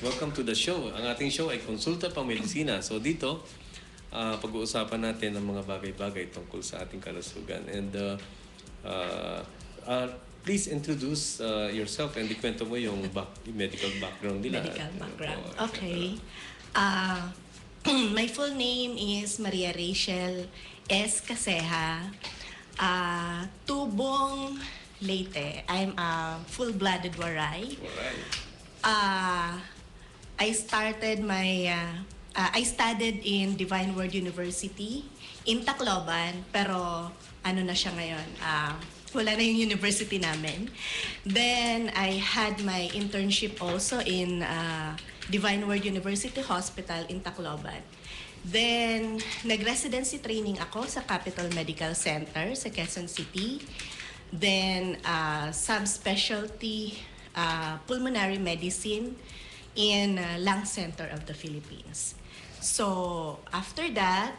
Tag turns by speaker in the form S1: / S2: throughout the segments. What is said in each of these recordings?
S1: welcome to the show. Ang ating show ay Konsulta Pang-Medisina. So dito, pag-uusapan natin ang mga bagay-bagay tungkol sa ating kalusugan. And please introduce yourself and ikwento mo yung medical background nila.
S2: Medical background. Okay. My full name is Maria Rachel S. Caseja. Tubong Leyte. I'm a full-blooded Waray.
S1: Alright.
S2: I studied in Divine Word University in Tacloban, pero ano na siya ngayon, wala na yung university namin. Then I had my internship also in Divine Word University Hospital in Tacloban. Then nag-residency training ako sa Capital Medical Center sa Quezon City. Then subspecialty pulmonary medicine in Lung Center of the Philippines. So after that,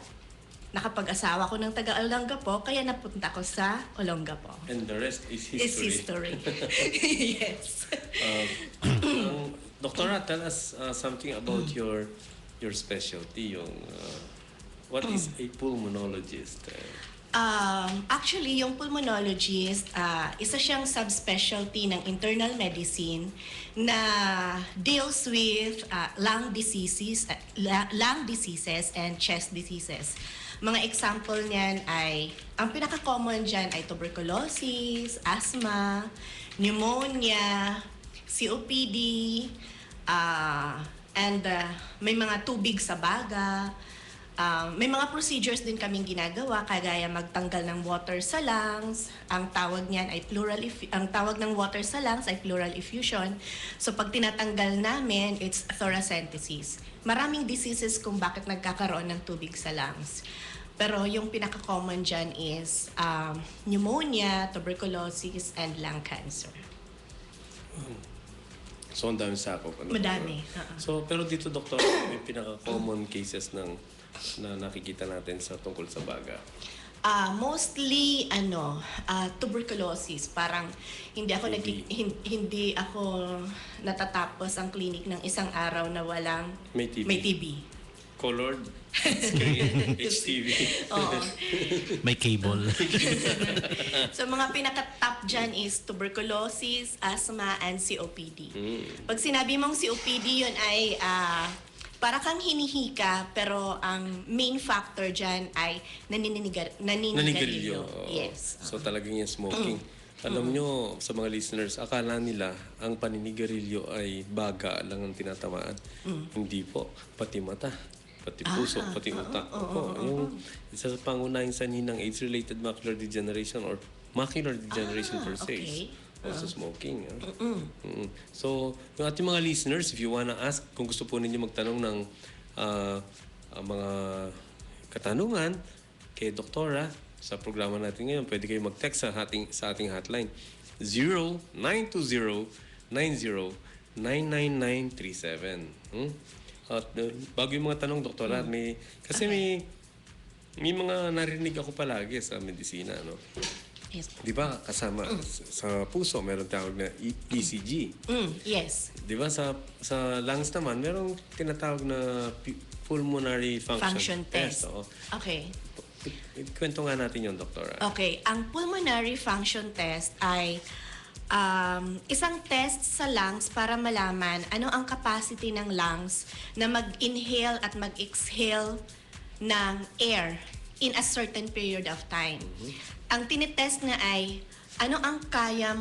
S2: nakapag-asawa ko ng taga-Olongapo, kaya napunta ko sa Olongapo.
S1: And the rest is history.
S2: It's history. Yes.
S1: Doctora, tell us something about your specialty. What is a pulmonologist?
S2: Actually, yung pulmonologist, isa siyang subspecialty ng internal medicine na deals with lung diseases and chest diseases. Mga example niyan ay, ang pinaka-common dyan ay tuberculosis, asthma, pneumonia, COPD, and may mga tubig sa baga. May mga procedures din kaming ginagawa, kagaya magtanggal ng water sa lungs. Ang tawag niyan ay ang tawag ng water sa lungs ay pleural effusion. So pag tinatanggal namin, it's thoracentesis. Maraming diseases kung bakit nagkakaroon ng tubig sa lungs. Pero yung pinaka-common dyan is pneumonia, tuberculosis, and lung cancer.
S1: So, ang dami sakop.
S2: Madami.
S1: So, pero dito, Doktor, may pinaka-common cases na nakikita natin sa tungkol sa baga.
S2: Mostly tuberculosis. Parang hindi ako natatapos ang clinic ng isang araw na walang
S1: May TB.
S2: may TB.
S1: Colored screen, HTV.
S2: Oo.
S3: May cable.
S2: So mga pinaka-top dyan is tuberculosis, asthma, and COPD. Pag sinabi mong COPD, yun ay para kang hinihika, pero ang main factor dyan ay naninigarilyo. Yes.
S1: So talagang yung smoking. Alam nyo, sa mga listeners, akala nila ang paninigarilyo ay baga lang ang tinatamaan. Hindi po. Pati mata, pati puso, pati utak. Yung isa sa pangunahing sanhi ng age-related macular degeneration or macular degeneration per se.
S2: Okay.
S1: Also smoking. So, yung ating mga listeners, if you wanna ask, kung gusto po ninyo magtanong ng mga katanungan kay Doktora sa programa natin ngayon, pwede kayo mag-text sa ating hotline 0920-90-99937. At bago yung mga tanong, Doktora, may mga narinig ako palagi sa medisina, no?
S2: Yes.
S1: Di ba kasama sa puso meron tawag na ECG.
S2: Yes.
S1: Di ba sa lungs naman merong tinatawag na pulmonary function test. Oo.
S2: Okay.
S1: Kwento nga natin yung Doktora.
S2: Okay. Ang pulmonary function test ay isang test sa lungs para malaman ano ang capacity ng lungs na mag-inhale at mag-exhale ng air in a certain period of time. Ang tinitest nga ay ano ang kaya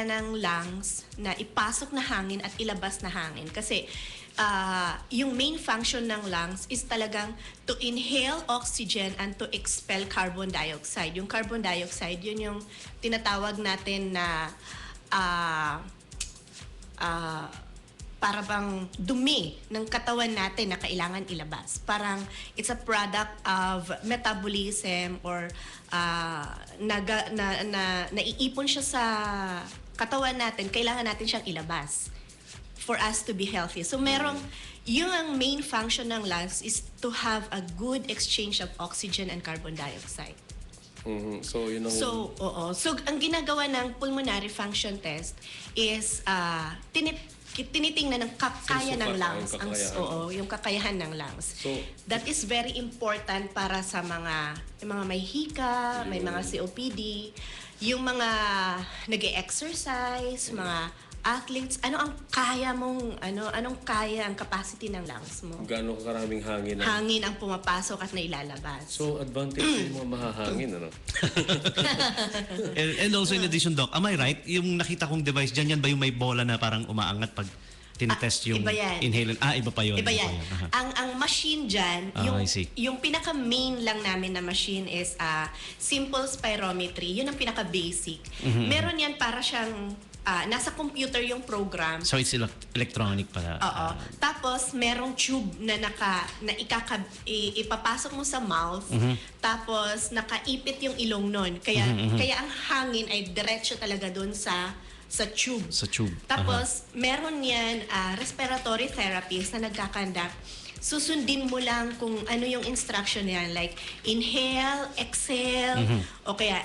S2: ng lungs na ipasok na hangin at ilabas na hangin. Kasi yung main function ng lungs is talagang to inhale oxygen and to expel carbon dioxide. Yung carbon dioxide, yun yung tinatawag natin na para bang dumi ng katawan natin na kailangan ilabas. Parang it's a product of metabolism or naiipon siya sa katawan natin, kailangan natin siyang ilabas for us to be healthy. So yung main function ng lungs is to have a good exchange of oxygen and carbon dioxide.
S1: So, yun ang...
S2: So, oo. So, ang ginagawa ng pulmonary function test is tinitingnan ng kaya ng
S1: Sinusukat,
S2: lungs.
S1: yung kakayahan.
S2: Yung kakayahan ng lungs.
S1: So,
S2: That is very important para sa yung mga may hika, may mga COPD, yung mga nag-exercise, mga athletes, anong kaya ang capacity ng lungs mo?
S1: gaano karaming hangin ang...
S2: Hangin ang pumapasok at nailalabas.
S1: So, advantage yung mga mahahangin, ano?
S3: And also in addition, Doc, am I right? Yung nakita kong device dyan, yan ba yung may bola na parang umaangat pag tinetest yung
S2: iba yan.
S3: inhaler? Iba pa yun.
S2: Iba yan.
S3: Aha.
S2: Ang machine dyan,
S3: I see.
S2: yung pinaka-main lang namin na machine is simple spirometry. Yun ang pinaka-basic. Meron yan para siyang, nasa computer yung program.
S3: So it's electronic pala.
S2: Oo. Tapos, merong tube na ipapasok mo sa mouth. Tapos, nakaipit yung ilong nun. Kaya ang hangin ay diretso talaga dun sa tube.
S3: Sa tube.
S2: Tapos, meron yan respiratory therapist na nagkakandak. Susundin mo lang kung ano yung instruction yan. Like, inhale, exhale, o kaya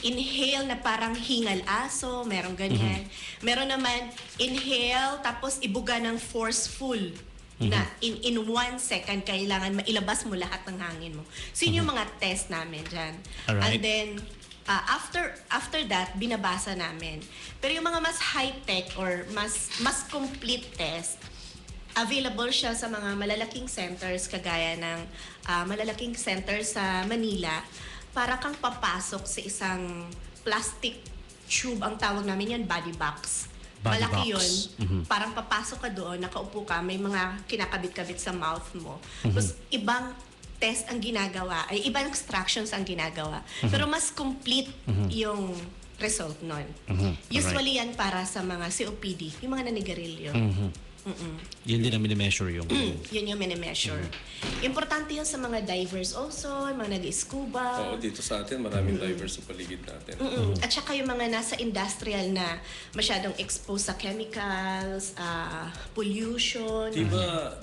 S2: inhale na parang hingal aso, merong ganyan. Meron naman, inhale, tapos ibuga ng forceful na in 1 second, kailangan mailabas mo lahat ng hangin mo. So, yun yung mga test namin dyan.
S3: Alright.
S2: And then, after that, binabasa namin. Pero yung mga mas high-tech or mas complete test, available siya sa mga malalaking centers kagaya ng malalaking centers sa Manila. Para kang papasok sa isang plastic tube, ang tawag namin yan, body box.
S3: Body
S2: Malaki
S3: box.
S2: yun. Parang papasok ka doon, nakaupo ka, may mga kinakabit-kabit sa mouth mo. Tapos ibang test ang ginagawa, ay ibang extractions ang ginagawa. Pero mas complete yung result nun. Usually yan para sa mga COPD, yung mga nanigarilyo.
S3: Yun din ang minimeasure yung...
S2: Yun yung minimeasure. Importante yun sa mga divers also, yung mga nag-scuba.
S1: Oo, dito sa atin, maraming divers sa paligid natin.
S2: At saka yung mga nasa industrial na masyadong exposed sa chemicals, pollution.
S1: Di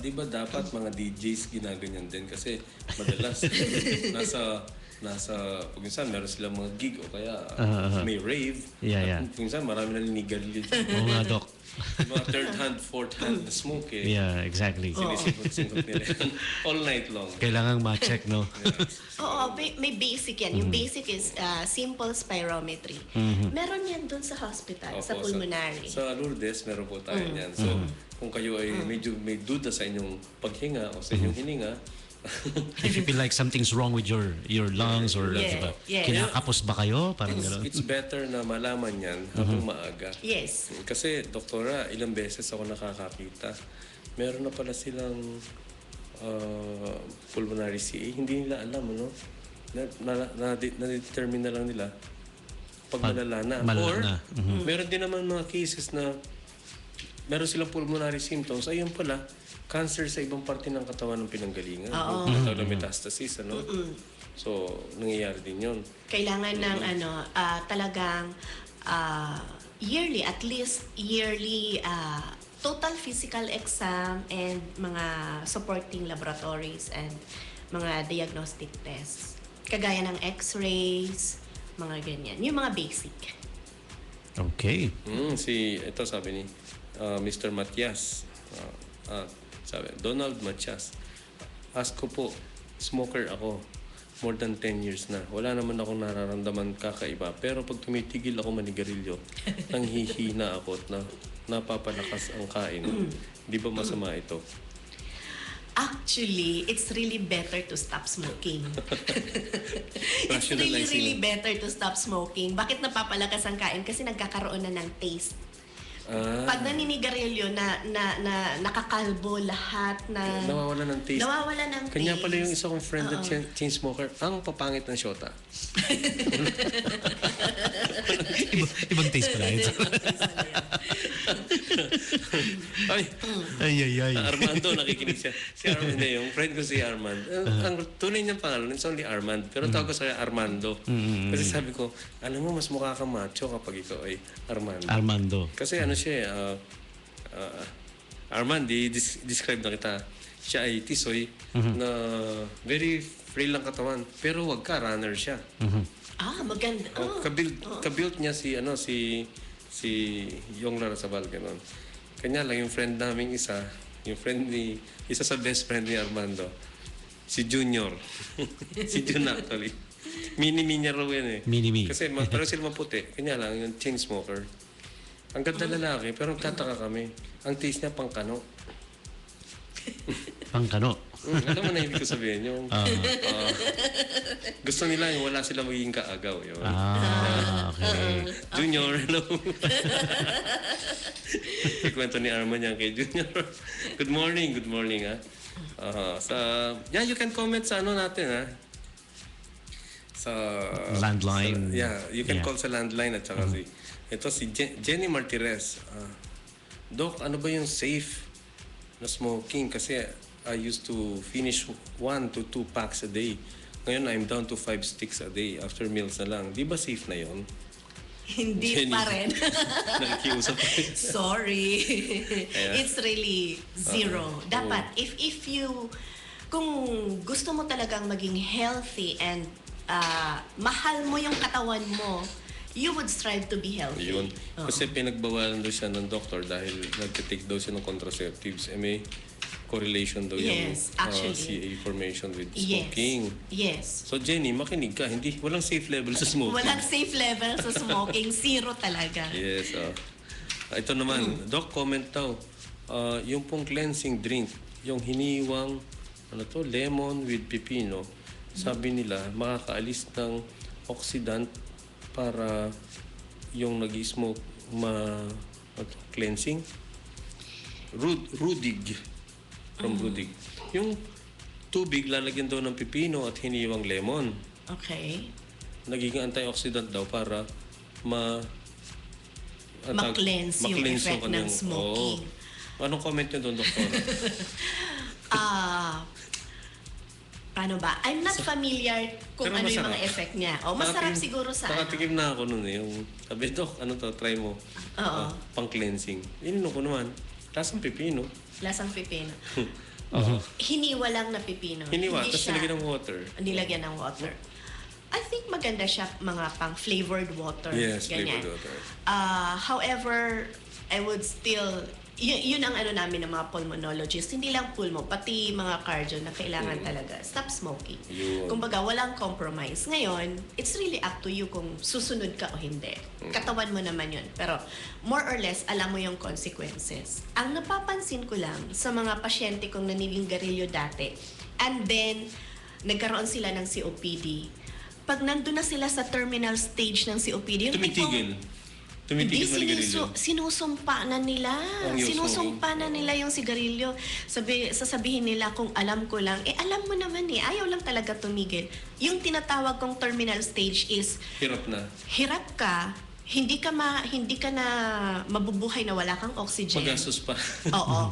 S1: ba dapat mga DJs ginaganyan din? Kasi madalas, pag minsan meron silang mga gig o kaya may rave.
S3: Yeah.
S1: At minsan marami na ninigarilyo.
S3: Oo nga, Doc.
S1: Mga third hand, fourth hand na smoke eh.
S3: Yeah, exactly.
S1: Sinisipot nila yan. All night long.
S3: Kailangang ma-check, no?
S2: Oo, may basic yan. Yung basic is simple spirometry. Meron yan dun sa hospital, sa
S1: Opo,
S2: pulmonary.
S1: Sa Lourdes, meron po tayo niyan. So, kung kayo ay medyo may duda sa inyong paghinga o sa inyong hininga,
S3: If you feel like something's wrong with your lungs or diba, kinakapos ba kayo? Parang gano'n.
S1: it's better na malaman yan habang maaga.
S2: Yes.
S1: Kasi, doktora, ilang beses ako nakakakita. Meron na pala silang pulmonary CA. Hindi nila alam, ano? Na-determine na lang nila pag malala na. Or, meron din naman mga cases na meron silang pulmonary symptoms. Ayun pala, cancer sa ibang parte ng katawan ng pinanggalingan. Yung tawag na metastasis, ano? So, nangyayari din yun.
S2: Kailangan ng talagang yearly, at least yearly total physical exam and mga supporting laboratories and mga diagnostic tests. Kagaya ng x-rays, mga ganyan. Yung mga basic.
S3: Okay.
S1: Ito sabi ni Mr. Matias. Sabi, Donald Matias. Ask ko po, smoker ako. More than 10 years na. Wala naman akong nararamdaman kakaiba. Pero pag tumitigil ako manigarilyo, nanghihina ako at napapalakas ang kain. Di ba masama ito?
S2: Actually, it's really better to stop smoking. It's
S1: Rationalizing.
S2: really better to stop smoking. Bakit napapalakas ang kain? Kasi nagkakaroon na ng taste. Pag naninigarilyo na nakakalbo lahat na
S1: Nawawala ng taste.
S2: nawawala ng
S1: Kanya
S2: taste.
S1: pala yung isa kong friend na chain smoker, ang papangit ng shota.
S3: Ibang taste pala yun. Ay.
S1: Armando, nakikinig siya. Si Armando, yung friend ko si Armand. Ang tunay niyang pangalan, it's only Armand. Pero tawag ko sa kanya Armando. Kasi sabi ko, alam mo, mas mukha kang macho kapag ikaw ay Armando.
S3: Armando.
S1: Kasi ano siya, Armand, describe na kita. Siya ay tisoy na very frail lang katawan. Pero wag ka, runner siya.
S2: Maganda.
S1: Kabuilt niya si Yong Larrazabal, gano'n. Kanya lang yung friend namin isa sa best friend ni Armando, si Junior. Si Jun actually. Mini-me niya raw yan eh.
S3: Mini-me.
S1: Kasi pero sila maputi. Kanya lang, yung chain smoker. Ang ganda lalaki, pero nagtataka kami. Ang taste niya pangkano.
S3: Pangkano.
S1: Alam mo na hindi ko sabihin. Yung, gusto nila yung wala sila magiging kaagaw. Yun.
S3: Okay.
S1: Junior, hello. Ikwento ni Arman yan kay Junior. Good morning, ha. You can comment sa ano natin, ha. Sa
S3: Landline.
S1: You can call sa landline at saka si Jenny Martirez. Doc, ano ba yung safe na smoking? Kasi I used to finish 1 to 2 packs a day. Ngayon, I'm down to 5 sticks a day after meals na lang. Di ba safe na yon?
S2: Hindi
S1: Jenny.
S2: pa rin.
S1: Nakikiusap pa rin.
S2: Sorry. It's really zero. Dapat, if you, kung gusto mo talagang maging healthy and mahal mo yung katawan mo, you would strive to be healthy.
S1: Yun. Kasi pinagbawalan daw siya ng doktor dahil nagtitake daw siya ng contraceptives. May correlation daw yung
S2: actually.
S1: CA formation with smoking.
S2: Yes.
S1: So Jenny, makinig ka. Walang safe level sa smoking.
S2: Walang safe level sa smoking. Zero talaga.
S1: Yes. Ito naman, Doc, comment daw. Yung pong cleansing drink, yung hiniwang lemon with pipino, sabi nila, makakaalis ng oxidant para yung nag-smoke cleansing. Rudig. From Rudig. Yung tubig, lalagyan daw ng pipino at hiniwang lemon.
S2: Okay.
S1: Nagiging antioxidant daw para
S2: ma-cleanse yung effect ng
S1: kanyang-
S2: smoking.
S1: Anong comment nyo doon, Doktora?
S2: Paano ba? I'm not familiar kung
S1: Pero
S2: ano yung
S1: masarap.
S2: mga effect niya. Masarap siguro sa
S1: Nakatikim na ako nun eh. Yung, sabi, Dok, try mo. Pang-cleansing. Ininom ko naman. Lasang pipino.
S2: lasang pipino. Hiniwa lang na pipino.
S1: Hiniwa,
S2: Hindi
S1: tapos
S2: siya
S1: nilagyan ng water.
S2: nilagyan ng water. I think maganda siya mga pang flavored water.
S1: Yes,
S2: ganyan.
S1: flavored water.
S2: However, I would still yun ang ano namin ng mga pulmonologists, hindi lang pulmo, pati mga cardio na kailangan talaga stop smoking.
S1: Yun.
S2: Kumbaga, walang compromise. Ngayon, it's really up to you kung susunod ka o hindi. Katawan mo naman yun. Pero more or less, alam mo yung consequences. Ang napapansin ko lang sa mga pasyente kong naninigarilyo dati, and then, nagkaroon sila ng COPD. Pag nandun na sila sa terminal stage ng COPD, yung
S1: Tumitigil.
S2: hindi,
S1: Tumitigil manigarilyo.
S2: sinusumpa na nila.
S1: Yung
S2: Sinusumpa na
S1: smoking.
S2: nila yung sigarilyo. Sasabihin nila kung alam ko lang. Alam mo naman ayaw lang talaga tumigil. Yung tinatawag kong terminal stage is,
S1: Hirap na.
S2: hirap ka, hindi ka na mabubuhay na wala kang oxygen.
S1: Magastos pa.
S2: Oo.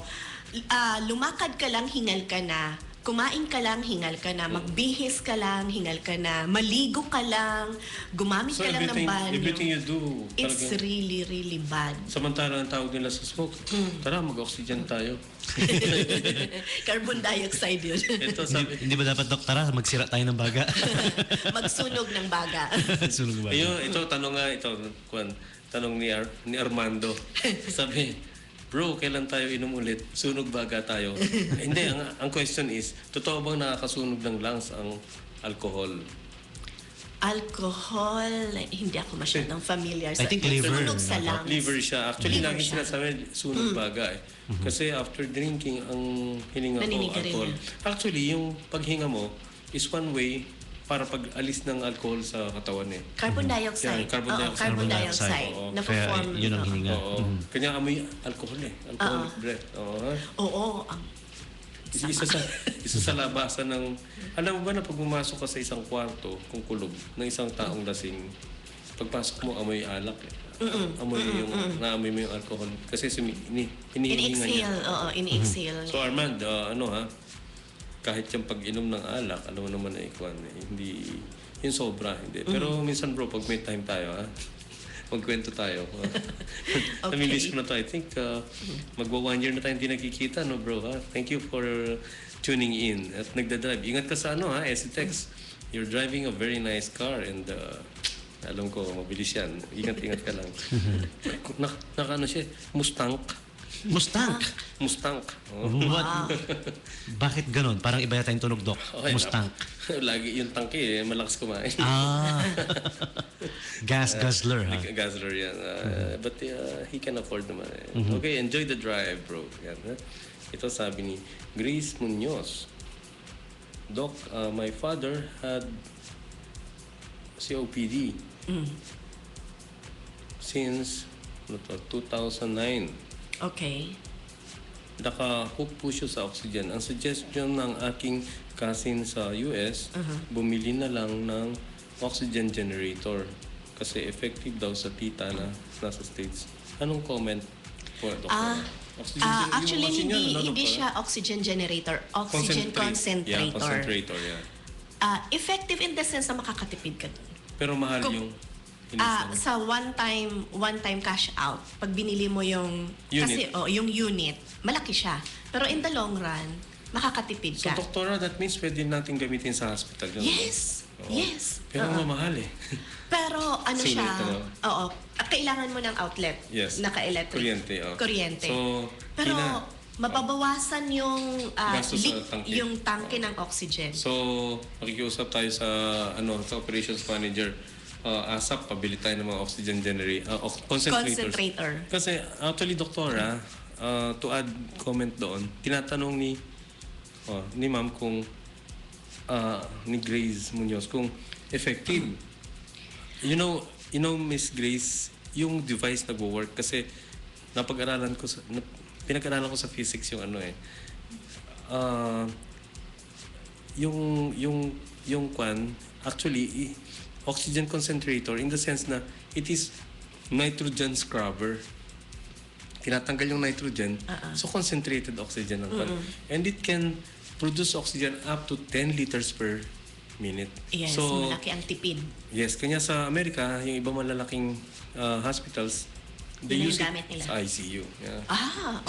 S2: Lumakad ka lang, hingal ka na. Kumain ka lang, hingal ka na. Magbihis ka lang, hingal ka na. Maligo ka lang. Gumamit
S1: So
S2: ka lang ng banyo.
S1: everything you do,
S2: It's
S1: talagang,
S2: really, really bad.
S1: samantala ang tawag nila sa smoke, tara mag-oxygen tayo.
S2: Carbon dioxide yun.
S1: Ito sabi,
S3: Hindi ba dapat, Doktara, magsira tayo ng baga?
S2: Magsunog ng baga.
S3: Sunog ba?
S1: ito tanong ni Armando. Sabi, bro, kailan tayo inom ulit? Sunog baga tayo. Hindi, ang question is, totoo bang nakakasunog ng lungs ang alcohol?
S2: Alcohol, hindi ako masyadong familiar
S3: I think liver.
S2: Sunog sa lungs.
S1: Liver siya. Actually,
S2: Liver
S1: lagi
S2: siya.
S1: sinasabi, sunog baga eh. Kasi after drinking, ang hininga ko,
S2: Naninigarilyo.
S1: alcohol. Actually, yung paghinga mo is one way para pag-alis ng alcohol sa katawan eh.
S2: Carbon dioxide.
S1: Yeah, carbon
S2: Oo,
S1: dioxide.
S2: carbon
S3: Carbon
S2: dioxide.
S3: dioxide.
S1: Oo.
S2: Na-perform.
S3: Kaya yun ang hininga.
S1: Oo. Kanya amoy alcohol eh. Alcoholic breath. Oo. ha?
S2: Oo.
S1: Isa sa labasan ng... Alam mo ba na pag pumasok ka sa isang kwarto, kung kulob, ng isang taong lasing, pagpasok mo, amoy alak eh. Amoy naamoy mo yung alcohol. Kasi hinihinga niya.
S2: In-exhale. Oo, in-exhale.
S1: So Armand, kahit yung pag-inom ng alak, alam mo naman na ikuan, hindi, yung sobra, hindi. Pero minsan bro, pag may time tayo, magkwento tayo. Namimiss ko na to. I think magwa 1 year na tayo hindi nakikita, no bro? Ha? Thank you for tuning in at nagdadrive. Ingat ka sa SCTEX. You're driving a very nice car and alam ko, mabilis yan. Ingat-ingat ka lang. Naka siya, Mustang.
S3: Mustang.
S1: Mustang. Oh.
S3: What? Bakit ganon? Parang iba yata yung tunog, Doc.
S1: Okay,
S3: Mustang.
S1: Lagi yung tangke malakas kumain.
S3: Gas guzzler, ha?
S1: Guzzler yan. But he can afford naman. Okay, enjoy the drive, bro. Yan, ha? Ito sabi ni Grace Munoz. Doc, my father had COPD since 2009.
S2: Okay.
S1: Naka-hook po siya sa oxygen. Ang suggestion ng aking cousin sa US, bumili na lang ng oxygen generator. Kasi effective daw sa tita na nasa States. Anong comment po, Doktor?
S2: Actually,
S1: yung machine
S2: hindi,
S1: yun,
S2: hindi
S1: Doktor?
S2: siya oxygen generator. Oxygen concentrator.
S1: Yeah, concentrator, yeah.
S2: Effective in the sense na makakatipid ka dun.
S1: Pero mahal yung...
S2: Sa one time cash out, pag binili mo yung
S1: Unit.
S2: kasi yung unit, malaki siya. Pero in the long run, makakatipid
S1: So,
S2: ka.
S1: doktora, that means pwede natin gamitin sa hospital yun.
S2: Yes.
S1: No? Oo.
S2: Yes.
S1: Pero mamahal eh.
S2: Pero ano
S1: Sulit,
S2: siya,
S1: ano?
S2: kailangan mo ng outlet.
S1: Yes.
S2: Naka-electric.
S1: Kuryente, oh.
S2: Kuryente.
S1: So,
S2: Pero mababawasan yung
S1: Gastos sa tangke.
S2: yung tangke ng oxygen.
S1: So, makikiusap tayo sa sa operations manager. ASAP, pabili tayo ng mga oxygen concentrators.
S2: Concentrator.
S1: Kasi actually, doktora, to add comment doon, tinatanong ni ma'am kung ni Grace Munoz kung effective. You know Miss Grace, yung device nagwo-work kasi pinag-aralan ko sa physics yung yung kwan actually oxygen concentrator in the sense na it is nitrogen scrubber. Tinatanggal yung nitrogen, so concentrated oxygen ang kwan. And it can produce oxygen up to 10 liters per minute.
S2: Yes,
S1: so,
S2: malaki ang tipid.
S1: yes, kanya sa Amerika, yung iba malalaking hospitals, they
S2: Yun
S1: use
S2: yung gamit
S1: it
S2: nila.
S1: sa ICU. Yeah.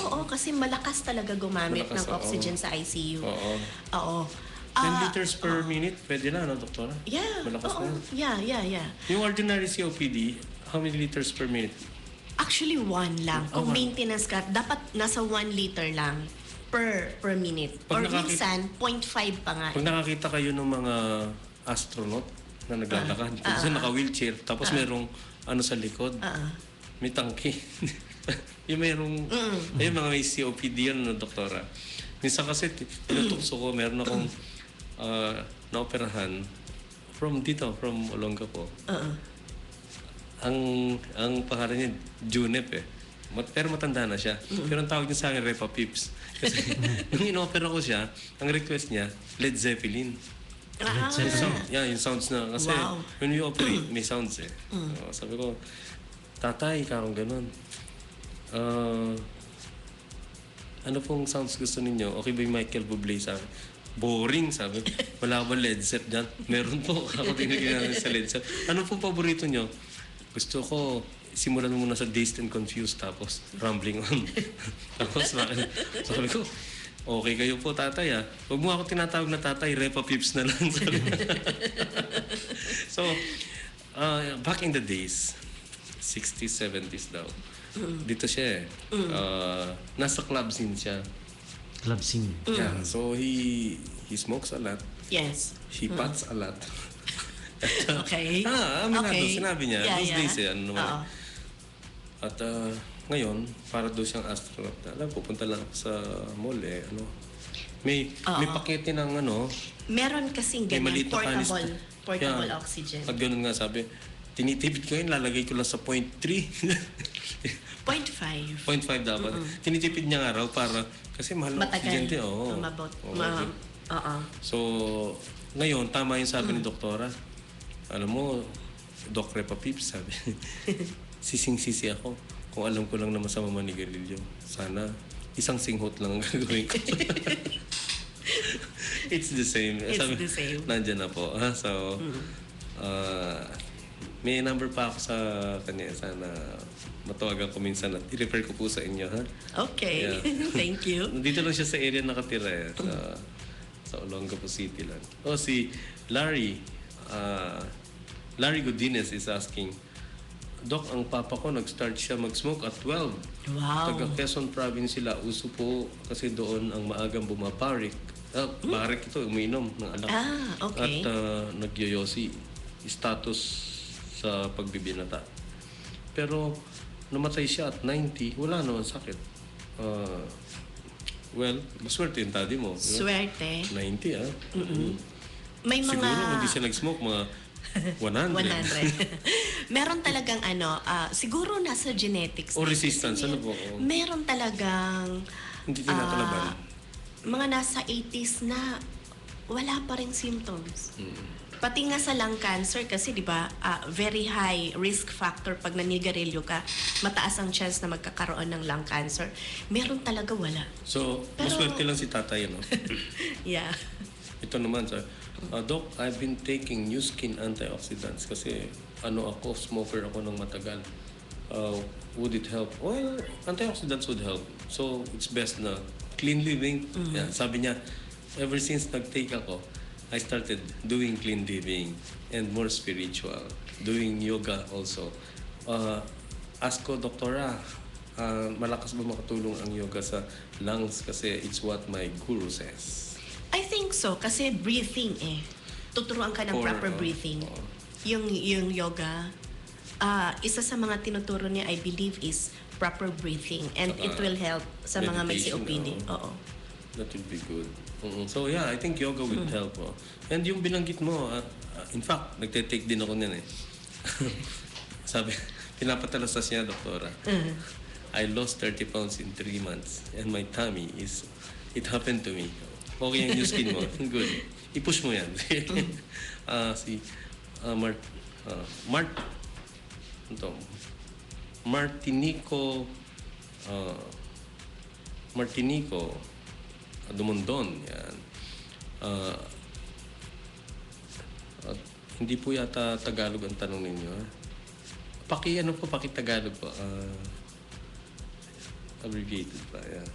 S2: Oo, kasi malakas talaga gumamit
S1: Malakas,
S2: ng oxygen sa ICU.
S1: Oo.
S2: Oo.
S1: 10 liters per minute, pwede na, doktora?
S2: Yeah.
S1: Malakas
S2: Oo.
S1: na.
S2: Yeah.
S1: Yung ordinary COPD, how many liters per minute?
S2: Actually, 1 lang. Kung
S1: one.
S2: maintenance ka, dapat nasa 1 liter lang per minute.
S1: Pag
S2: Or minsan, 0.5 pa nga.
S1: Pag nakakita kayo ng mga astronaut na naglalakad, kasi naka-wheelchair, tapos merong sa likod, may tangke. yung merong, ayun mga may COPD yun, doktora. Minsan kasi, tinutukso ko, meron akong naoperahan from Olonga po. Ang pangalan niya, Junep eh. Pero matanda na siya. Pero ang tawag niya sa akin, Repa Pips. Kasi nung in-opera ko siya, ang request niya, Led Zeppelin. Yung sounds na. Kasi when we operate, may sounds eh. Sabi ko, tatay, karong ganun. Ano pong sounds gusto ninyo? Okay ba yung Michael Bublé sa akin? Boring, sabi. Wala ba Led Zepp dyan? Meron po. Ako tinignan namin sa Led Zepp. Ano pong paborito nyo? Gusto ko, simulan mo muna sa Dazed and Confused, tapos Rambling On. Tapos sabi ko, okay kayo po, tatay ah. Huwag mo ako tinatawag na tatay, Repa Pips na lang. So, back in the days, 60s, 70s daw, dito siya eh. Nasa club scene siya.
S3: Club scene.
S1: Yeah, so he smokes a lot.
S2: Yes.
S1: He pats a lot.
S2: Okay.
S1: Aminado,
S2: Okay.
S1: sinabi niya.
S2: Yeah,
S1: Those
S2: yeah.
S1: days eh, ano naman.
S2: Oo.
S1: At ngayon, para daw siyang astronaut. Alam, pupunta lang ako sa mall eh. May pakete ng
S2: Meron kasing
S1: may
S2: ganyan,
S1: maliit na
S2: portable oxygen.
S1: At ganun nga sabi, tinitipid ko yun, lalagay ko lang sa 0.3.
S2: 0.5.
S1: 0.5 dapat. Tinitipid niya nga raw para, kasi mahal na
S2: Matagal.
S1: oxygen din. Oo. So, ngayon, tama yung sabi ni doktora. Alam mo, Doc Repa Pips, sabi. Sising-sisi ako kung alam ko lang na masama manigarilyo. Sana isang singhot lang ang gagawin ko. It's the same.
S2: It's the same.
S1: Nandyan na po. So, May number pa ako sa kanya. Sana matawagan ko minsan at i-refer ko po sa inyo, ha?
S2: Okay.
S1: Yeah.
S2: Thank you.
S1: Nandito lang siya sa area nakatira, sa Olongapo City lang. Oh, si Larry. Larry Godinez is asking, Doc, ang papa ko nag-start siya mag-smoke at 12.
S2: Wow.
S1: Taga Quezon Province sila. Uso po kasi doon ang maagang bumaparik. Barik ito, uminom ng alak.
S2: Okay.
S1: At nagyoyosi. Status sa pagbibinata. Pero namatay siya at 90. Wala naman sakit. Well, maswerte yung daddy mo.
S2: Swerte.
S1: 90, ah.
S2: May mga...
S1: Siguro hindi siya nag-smoke, mga 100.
S2: 100. Meron talagang siguro nasa genetics.
S1: O
S2: din.
S1: resistance,
S2: Kasi
S1: ano po?
S2: Meron talagang
S1: Hindi tinatalaban.
S2: mga nasa 80s na wala pa ring symptoms. Pati nga sa lung cancer kasi 'di ba, very high risk factor pag nanigarilyo ka, mataas ang chance na magkakaroon ng lung cancer. Meron talaga wala.
S1: So,
S2: Pero-
S1: maswerte lang si tatay, no?
S2: Yeah.
S1: Ito naman, sir. Doc, I've been taking New Skin antioxidants kasi smoker ako ng matagal. Would it help? Well, antioxidants would help. So, it's best na clean living. Yeah, sabi niya, ever since nag-take ako, I started doing clean living and more spiritual. Doing yoga also. Ask ko, Doktora, malakas ba makatulong ang yoga sa lungs? Kasi it's what my guru says.
S2: I think so kasi breathing tuturuan ka ng
S1: Or,
S2: proper breathing. Yung yoga, isa sa mga tinuturo niya I believe is proper breathing and
S1: Saka
S2: it will help sa mga may
S1: meditation,
S2: COPD. Oo.
S1: That would be good. So yeah, I think yoga would help. And yung binanggit mo, in fact, nagte-take din ako niyan eh. Sabi, pinapatalastas niya, Doktora. I lost 30 pounds in 3 months and my tummy it happened to me. Okay yung new skin mo. Good. I-push mo yan. Si Martinico Dumondon. Yan. Hindi po yata Tagalog ang tanong ninyo. Ha? Paki-Tagalog po. Abbreviated pa. Yeah.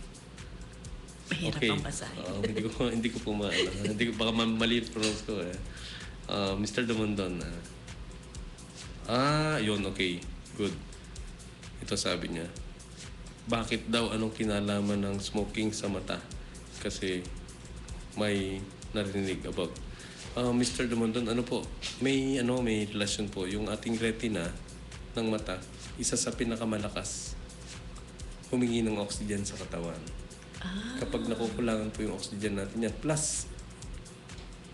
S2: Mahirap ang basahin.
S1: Hindi ko po maalala. Baka mali yung pronounce ko eh. Mr. Dumondon. Yun, okay. Good. Ito sabi niya. Bakit daw anong kinalaman ng smoking sa mata? Kasi may narinig about. Mr. Dumondon, may relasyon po. Yung ating retina ng mata, isa sa pinakamalakas humingi ng oxygen sa katawan. Kapag nakukulangan po yung oxygen natin yan, plus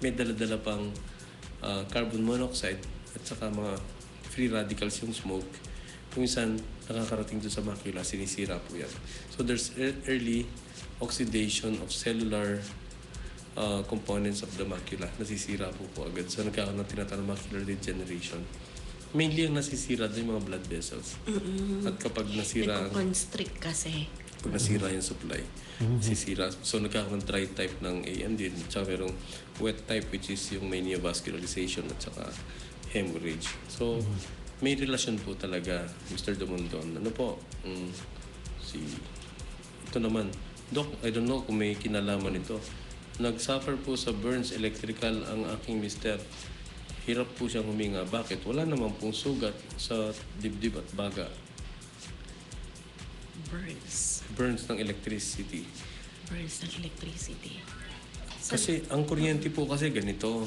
S1: may dala-dala pang carbon monoxide at saka mga free radicals yung smoke, kung minsan nakakarating doon sa macula, sinisira po yan. So there's early oxidation of cellular components of the macula. Nasisira po agad. So nagkakaroon ng tinatawag na macular degeneration. Mainly ang nasisira doon yung mga blood vessels. At kapag nasira
S2: Nagko-constrict kasi.
S1: pag nasira yung supply, sisira. So nagkakaroon ng dry type ng AMD, tsaka merong wet type which is yung may neovascularization at saka hemorrhage. So may relasyon po talaga, Mr. Dumondon. Ito naman, Doc, I don't know kung may kinalaman ito. Nag-suffer po sa burns electrical ang aking mister. Hirap po siyang huminga. Bakit? Wala naman pong sugat sa dibdib at baga. Burns ng electricity.
S2: Burns ng electricity.
S1: Kasi ang kuryente po kasi ganito.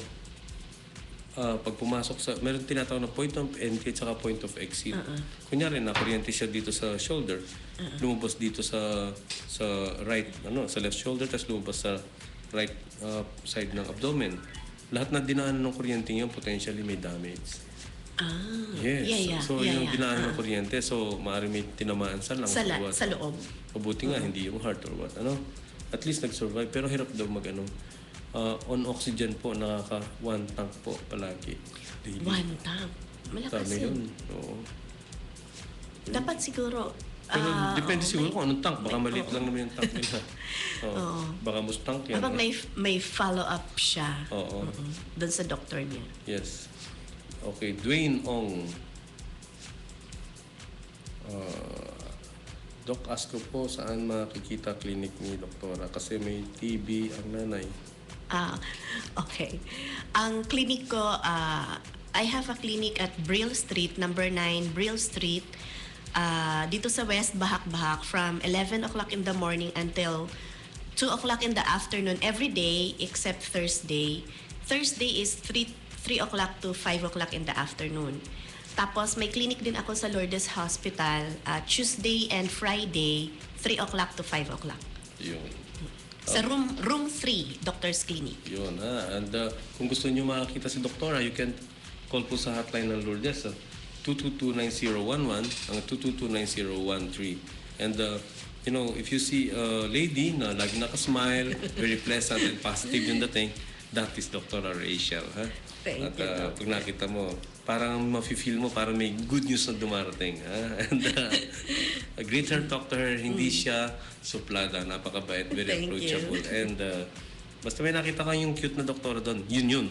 S1: Pag pumasok meron tinatawag na point of entry at saka point of exit. Kunyari na kuryente siya dito sa shoulder, lumabas dito sa right, sa left shoulder, tapos lumabas sa right side ng abdomen. Lahat na dinaanan ng kuryente yun, potentially may damage. Yes. So yung dinaanan ng kuryente, so maaari may tinamaan sa lungs.
S2: Sa loob.
S1: Mabuti nga, hindi yung heart or what. At least nag-survive. Pero hirap daw on oxygen po, nakaka 1 tank po palagi. Daily.
S2: 1 tank? Malakas
S1: Dami
S2: yun.
S1: Oo.
S2: Dapat siguro...
S1: Pero depende siguro kung anong tank. Baka maliit lang naman yung tank nila. Baka Mustang yan.
S2: Kapag may follow-up siya
S1: Oo.
S2: doon sa doktor niya.
S1: Yes. Okay, Dwayne Ong. Doc, ask ko po saan makikita clinic ni Doktora kasi may TB ang nanay.
S2: Okay. Ang clinic ko, I have a clinic at Brill Street, number 9 Brill Street, dito sa West Bahak-Bahak from 11 o'clock in the morning until 2 o'clock in the afternoon every day except Thursday. Thursday is 3 o'clock to 5 o'clock in the afternoon. Tapos may clinic din ako sa Lourdes Hospital Tuesday and Friday, 3 o'clock to 5 o'clock.
S1: Yun.
S2: Sa room 3, Doctor's Clinic.
S1: Yun, And kung gusto niyo makakita si Doktora, you can call po sa hotline ng Lourdes, 222-9011, ang 222-9013. And, you know, if you see a lady na lagi nakasmile, very pleasant and positive yung dating, that is Dr. Rachel, ha?
S2: Thank you, Doctor.
S1: Pag nakita mo, parang mafe-feel mo, parang may good news na dumarating, ha? And greet her, talk to her, hindi siya suplada, napakabait, very
S2: Thank
S1: approachable.
S2: you.
S1: And basta may nakita ka yung cute na doktora doon, yun.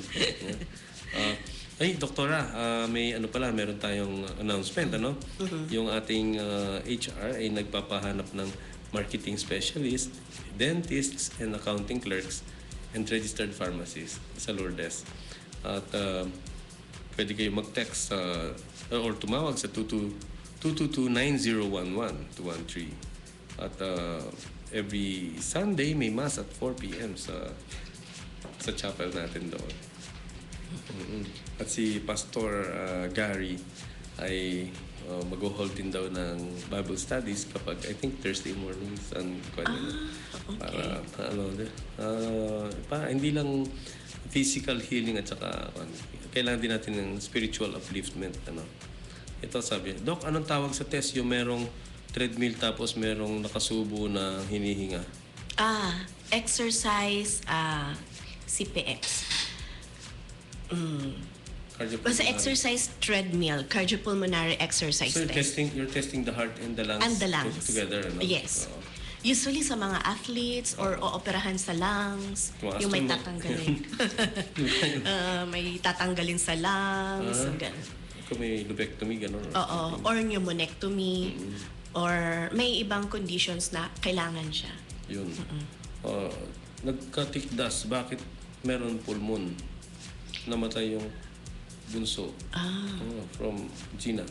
S1: Ay, doktora, may ano pala, meron tayong announcement, ano? Yung ating HR ay nagpapahanap ng marketing specialist, dentists, and accounting clerks, and registered pharmacists sa Lourdes. At pwede kayo mag-text or tumawag sa 222-9011-213. At every Sunday may mass at 4 p.m. sa chapel natin doon. At si Pastor Gary ay mag-hold din daw ng Bible studies kapag I think Thursday mornings and para hindi lang physical healing at saka kailangan din natin ng spiritual upliftment, ano. Ito sabi, Doc, anong tawag sa test yung merong treadmill tapos merong nakasubo na hinihinga?
S2: Exercise CPX. Basta exercise treadmill, cardiopulmonary exercise
S1: So
S2: test.
S1: you're testing the heart and the lungs,
S2: And the lungs.
S1: together, ano?
S2: Yes. Usually sa mga athletes or ooperahan sa lungs,
S1: Tumaas
S2: yung may
S1: tunog.
S2: tatanggalin. May tatanggalin sa lungs. Ganun.
S1: Kung may lobectomy, gano'n.
S2: Oo. Or pneumonectomy. Or may ibang conditions na kailangan siya.
S1: Yun. Nagkatikdas, bakit meron pulmon? Namatay yung bunso. From Gina.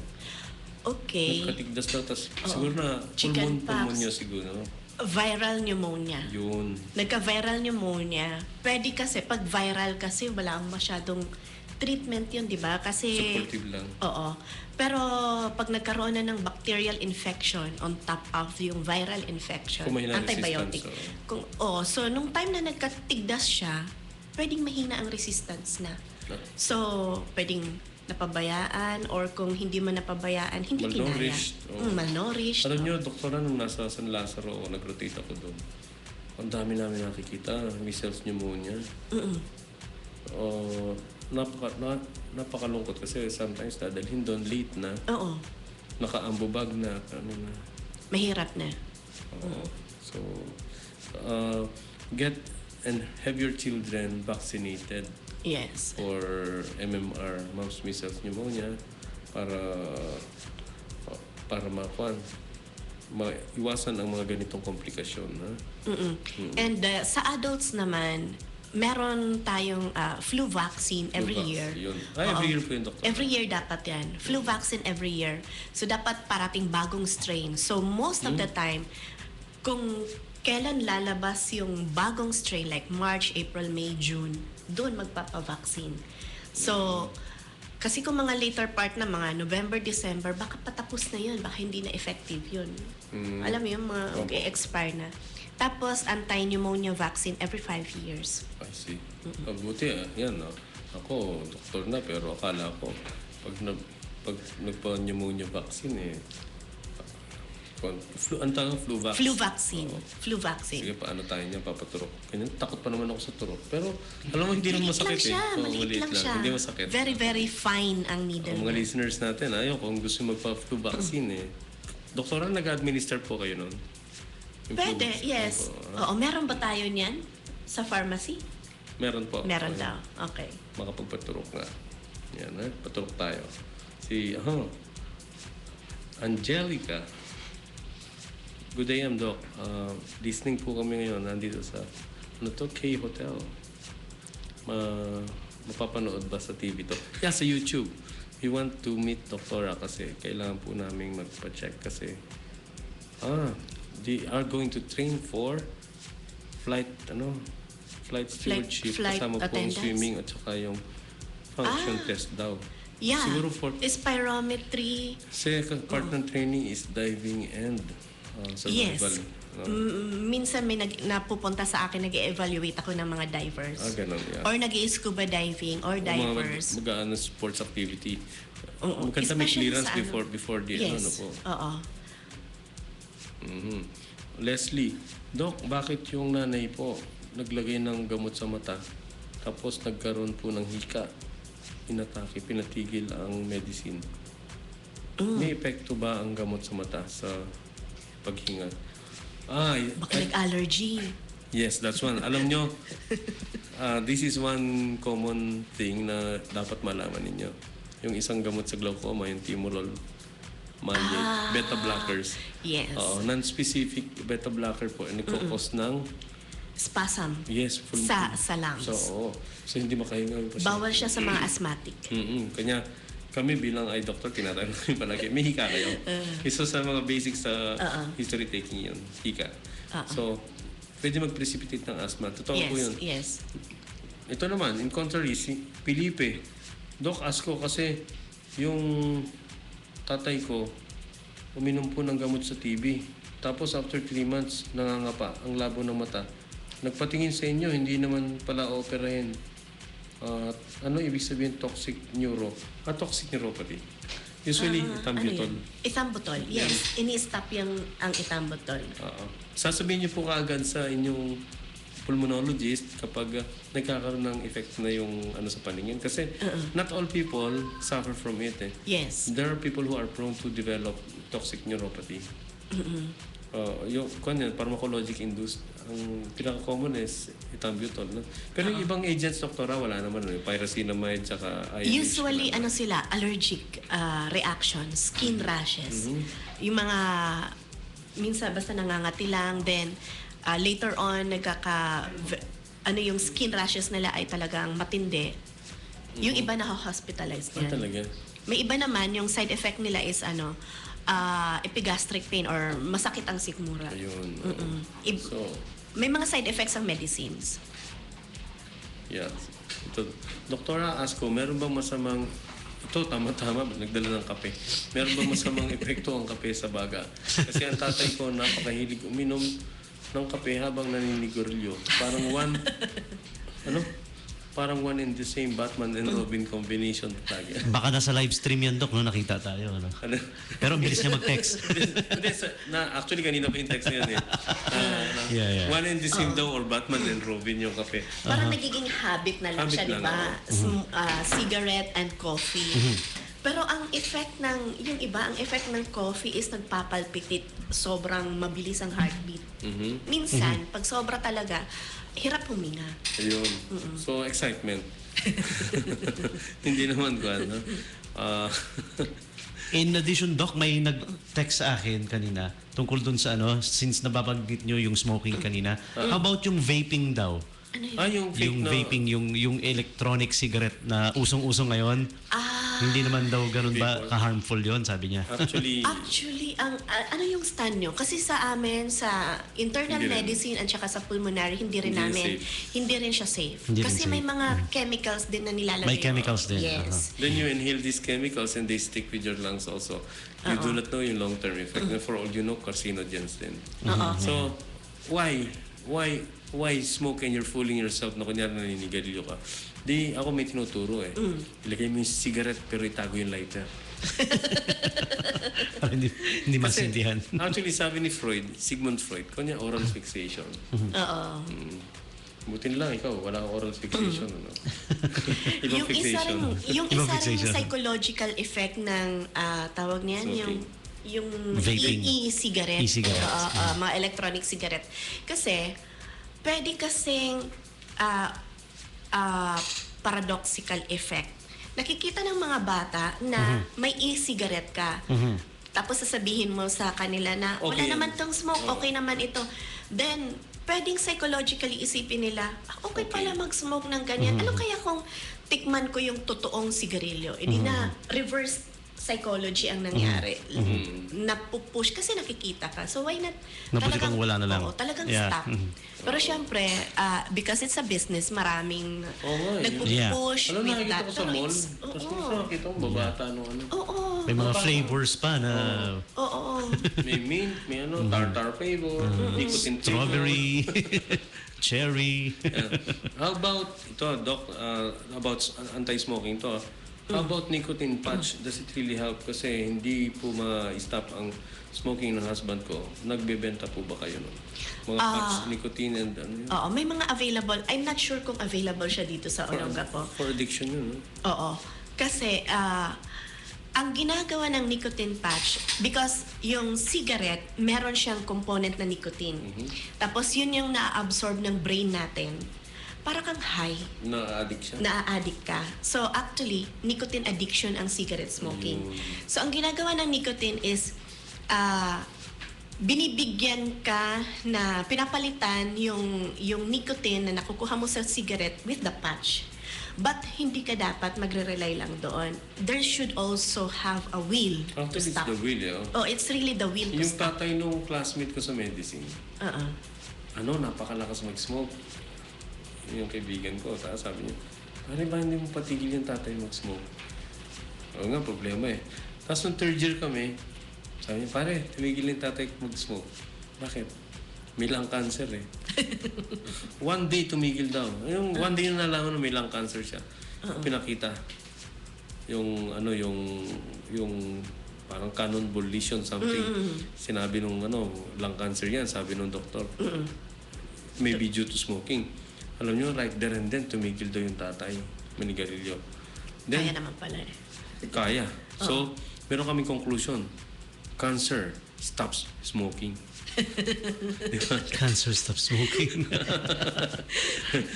S2: Okay.
S1: Nagkatikdas daw, tas siguro na
S2: Chicken
S1: pulmonya
S2: pox.
S1: siguro.
S2: Viral pneumonia.
S1: Yun.
S2: Nagka-viral pneumonia. Pwede kasi, pag viral kasi, wala masyadong treatment yun, di ba? Kasi,
S1: Supportive lang.
S2: oo. Pero pag nagkaroon na ng bacterial infection on top of yung viral infection,
S1: Kung mahina
S2: antibiotic.
S1: resistance,
S2: So, nung time na nagkatigdas siya, pwedeng mahina ang resistance na. So, pwedeng napabayaan or kung hindi man napabayaan, hindi kinaya.
S1: Malnourished.
S2: Malnourished.
S1: Alam nyo, doktora, nung nasa San Lazaro, nag-rotate ako doon. Ang dami namin nakikita, measles pneumonia. Napakalungkot kasi sometimes dadalhin doon late na,
S2: Oo.
S1: nakaambubag na,
S2: Mahirap na.
S1: So, get and have your children vaccinated
S2: Yes.
S1: for MMR, mumps, measles, pneumonia, para maiwasan ang mga ganitong komplikasyon. Ha?
S2: And sa adults naman, meron tayong flu vaccine every
S1: Flu
S2: year.
S1: vaccine, yun. Every year po yun, Doktor.
S2: Every year dapat yan. Flu vaccine every year. So dapat parating bagong strain. So most of the time, kung kailan lalabas yung bagong strain like March, April, May, June, doon magpapavaccine. So, kasi kung mga later part na mga November, December, baka patapos na yun, baka hindi na effective yun. Alam mo yung mga mag-expire na. Tapos, anti-pneumonia vaccine every 5 years.
S1: I see. Buti yan. Ako, doktor na, pero akala ko, pag nagpa-pneumonia vaccine ang tawag flu vaccine.
S2: Flu vaccine. Flu vaccine.
S1: Sige, paano tayo niya papaturok? Ganyan, takot pa naman ako sa turok. Pero, alam mo, hindi naman
S2: Maliit
S1: masakit
S2: lang siya.
S1: Oo,
S2: Maliit lang siya.
S1: Hindi masakit.
S2: Very, very fine ang needle
S1: Ang mga
S2: niya.
S1: listeners natin, kung gusto magpa-flu vaccine Doktora, nag-administer po kayo nun? Yung flu
S2: Pwede,
S1: vaccine
S2: yes.
S1: po,
S2: Oo, meron ba tayo niyan sa pharmacy?
S1: Meron po.
S2: Meron daw. Okay.
S1: Makapagpaturok nga. Yan, patulog tayo. Si, Angelica. Good day, Doc. Listening po kami ngayon. Nandito sa, K Hotel. Mapapanood ba sa TV to? Yeah, sa YouTube. We want to meet Doktora kasi kailangan po namin magpa-check kasi they are going to train for flight stewardship.
S2: Flight
S1: Kasama po ang
S2: attendance?
S1: swimming at saka yung function test daw.
S2: Yeah.
S1: Siguro for
S2: Spirometry.
S1: kasi part ng training is diving and survival.
S2: Yes. Minsan may napupunta sa akin, nag-evaluate ako ng mga divers.
S1: Ganun, yeah.
S2: Or nag-scuba diving or divers.
S1: Mga sports activity.
S2: Oo.
S1: Maganda may
S2: Especially
S1: clearance
S2: sa ano.
S1: before the
S2: Yes.
S1: ano po.
S2: Oo.
S1: Leslie, Doc, bakit yung nanay po naglagay ng gamot sa mata tapos nagkaroon po ng hika? Inatake, pinatigil ang medicine. May epekto ba ang gamot sa mata sa paghinga?
S2: Baka nag-allergy.
S1: Yes, that's one. Alam nyo, this is one common thing na dapat malaman ninyo. Yung isang gamot sa glaucoma, yung timolol, maliate, beta blockers.
S2: Yes.
S1: Non-specific beta blocker po, nagkakos ng
S2: Spasm.
S1: yes, full
S2: Sa lungs.
S1: So hindi makahinga yung pasyente.
S2: Bawal siya sa mga asthmatic.
S1: Kanya kami bilang eye doctor, tinatanong namin palagi, may hika kayo. Isa sa mga basics sa history taking yun, hika. So, pwede mag-precipitate ng asthma. Totoo po yun.
S2: Yes.
S1: Ito naman, in contrary, si Felipe, Doc, ask ko kasi yung tatay ko, uminom po ng gamot sa TB. Tapos after 3 months, nangangapa ang labo ng mata. Nagpatingin sa inyo, hindi naman pala operahin. Ano ibig sabihin toxic neuropathy? Usually, ethambutol.
S2: Ano yun? Ethambutol, yes. Ini-stop ang ethambutol.
S1: Sasabihin niyo po kaagad sa inyong pulmonologist kapag nagkakaroon ng effect na yung sa paningin. Kasi not all people suffer from it.
S2: Yes.
S1: There are people who are prone to develop toxic neuropathy. Yung pharmacologic induced, ang pinaka-common is ethambutol. No? Pero yung ibang agents, doktora, wala naman. Pyrazinamide, tsaka INH.
S2: Usually, sila, allergic reactions, skin rashes. Yung mga, minsan basta nangangati lang, then later on, yung skin rashes nila ay talagang matindi. Yung iba na-hospitalize yan.
S1: Talaga?
S2: May iba naman, yung side effect nila is epigastric pain or masakit ang sikmura.
S1: Ayun. So,
S2: may mga side effects ang medicines.
S1: yeah. Ito, Doktora, ask ko, meron bang masamang tama-tama, nagdala ng kape. Meron bang masamang epekto ang kape sa baga? Kasi ang tatay ko napakahilig uminom ng kape habang naniniguryo. Parang one and the same Batman and Robin combination lagi.
S3: Baka nasa live stream yan, Doc, no? Nakita tayo. Ano? Pero ang bilis niya mag-text.
S1: Actually, kanina pa yung text na yan
S3: Yeah.
S1: One and the same daw or Batman and Robin yung kape.
S2: Parang nagiging habit na lang
S1: Habit
S2: siya, di
S1: lang,
S2: ba? Cigarette and coffee. Pero ang effect yung effect ng coffee is nagpapalpitate. Sobrang mabilis ang heartbeat. Minsan, pag sobra talaga, hirap huminga.
S1: Ayun. So, excitement. Hindi naman ko,
S3: In addition, Doc, may nag-text sa akin kanina tungkol dun sa since nababanggit nyo yung smoking kanina. How about yung vaping daw?
S2: Ano yun?
S1: yung fake
S3: Yung
S1: na...
S3: vaping, yung electronic cigarette na usong-usong ngayon. Hindi naman daw ganun ba ka-harmful yon, sabi niya.
S1: Actually,
S2: ano yung stand nyo? Kasi sa amin, sa internal
S1: Hindi rin.
S2: medicine at saka sa pulmonary, hindi rin
S1: Hindi
S2: siya safe.
S3: Hindi rin
S2: Kasi may
S3: safe.
S2: mga chemicals din na nilalagay.
S3: May chemicals din.
S2: Yes.
S1: then you inhale these chemicals and they stick with your lungs also. You do not know yung long-term effect. And for all you know, carcinogens din. So, why smoke and you're fooling yourself na kunyari naninigarilyo ka? Ako may tinuturo Ilagay mo yung cigarette pero itago yung lighter.
S3: Para hindi masindihan.
S1: Actually, sabi ni Sigmund Freud, kanya oral fixation. Buti na lang ikaw, wala kang oral fixation. Ibang
S2: Yung isa
S1: fixation.
S2: ring
S3: Ibang fixation.
S2: psychological effect ng tawag niyan,
S1: Smoking.
S2: yung
S3: Vaping.
S2: e-cigarette.
S3: E-cigarettes.
S2: Mga electronic cigarette. Kasi, pwede kasing paradoxical effect. nakikita ng mga bata na may e-cigarette ka. Tapos sasabihin mo sa kanila na wala
S1: Okay.
S2: naman tong smoke, okay naman ito. Then, pwedeng psychologically isipin nila, okay pala mag-smoke ng ganyan. Ano kaya kung tikman ko yung totoong sigarilyo? E di na reverse psychology ang nangyari. Napupush kasi nakikita ka. So why not
S3: Mabuti pang wala na lang.
S2: Oo, talagang
S3: Yeah.
S2: stop. Pero syempre, because it's a business, maraming
S1: Oo nga eh.
S2: nagpupush
S1: Alam,
S2: with
S1: nakikita
S2: that.
S1: ko sa
S2: Pero
S1: mall.
S2: it's-
S1: Tapos
S2: Oo.
S1: minsan nakita ko babata nung ano.
S2: Oo.
S3: May mga flavors pa na
S2: Oo.
S1: May mint, may ano, tartar flavor, nicotine flavor.
S3: strawberry, cherry.
S1: Yeah. How about ito, Doc, about anti-smoking to. How about nicotine patch? Does it really help? Kasi hindi po ma-stop ang smoking ng husband ko. Nagbebenta po ba kayo nun? Mga patch, nicotine and ano yun?
S2: Oo, may mga available. I'm not sure kung available siya dito sa Olongapo.
S1: For addiction yun, no?
S2: Oo. Kasi, ang ginagawa ng nicotine patch, because yung cigarette, meron siyang component na nicotine. Tapos yun yung na-absorb ng brain natin. Para kang high,
S1: Na-addict siya?
S2: na-addict ka. So actually, nicotine addiction ang cigarette smoking. So ang ginagawa ng nicotine is, binibigyan ka na pinapalitan yung nicotine na nakukuha mo sa cigarette with the patch. But hindi ka dapat magre-rely lang doon. There should also have a will to
S1: Actually, it's
S2: stop.
S1: the will, eh.
S2: Oh, it's really the will to
S1: Yung
S2: stop.
S1: tatay nung classmate ko sa medicine, napakalakas mag-smoke. Yung kaibigan ko, sabi niya, pare ba hindi mo patigil yung tatay mag-smoke? Oo nga, problema eh. Tapos nung third year kami, sabi niya, pare, tumigil yung tatay ko mag-smoke. Bakit? May lung cancer eh. One day tumigil daw. Yung one day na nalaman na may lung cancer siya. Pinakita. Yung parang cannonball lesion something. Sinabi nung lung cancer yan, sabi nung doktor. Maybe due to smoking. Alam nyo, right there and then, tumigil daw yung tatay, manigarilyo.
S2: Kaya naman pala eh.
S1: Kaya. So, meron kaming conclusion. Cancer stops smoking.
S3: Cancer, stop smoking.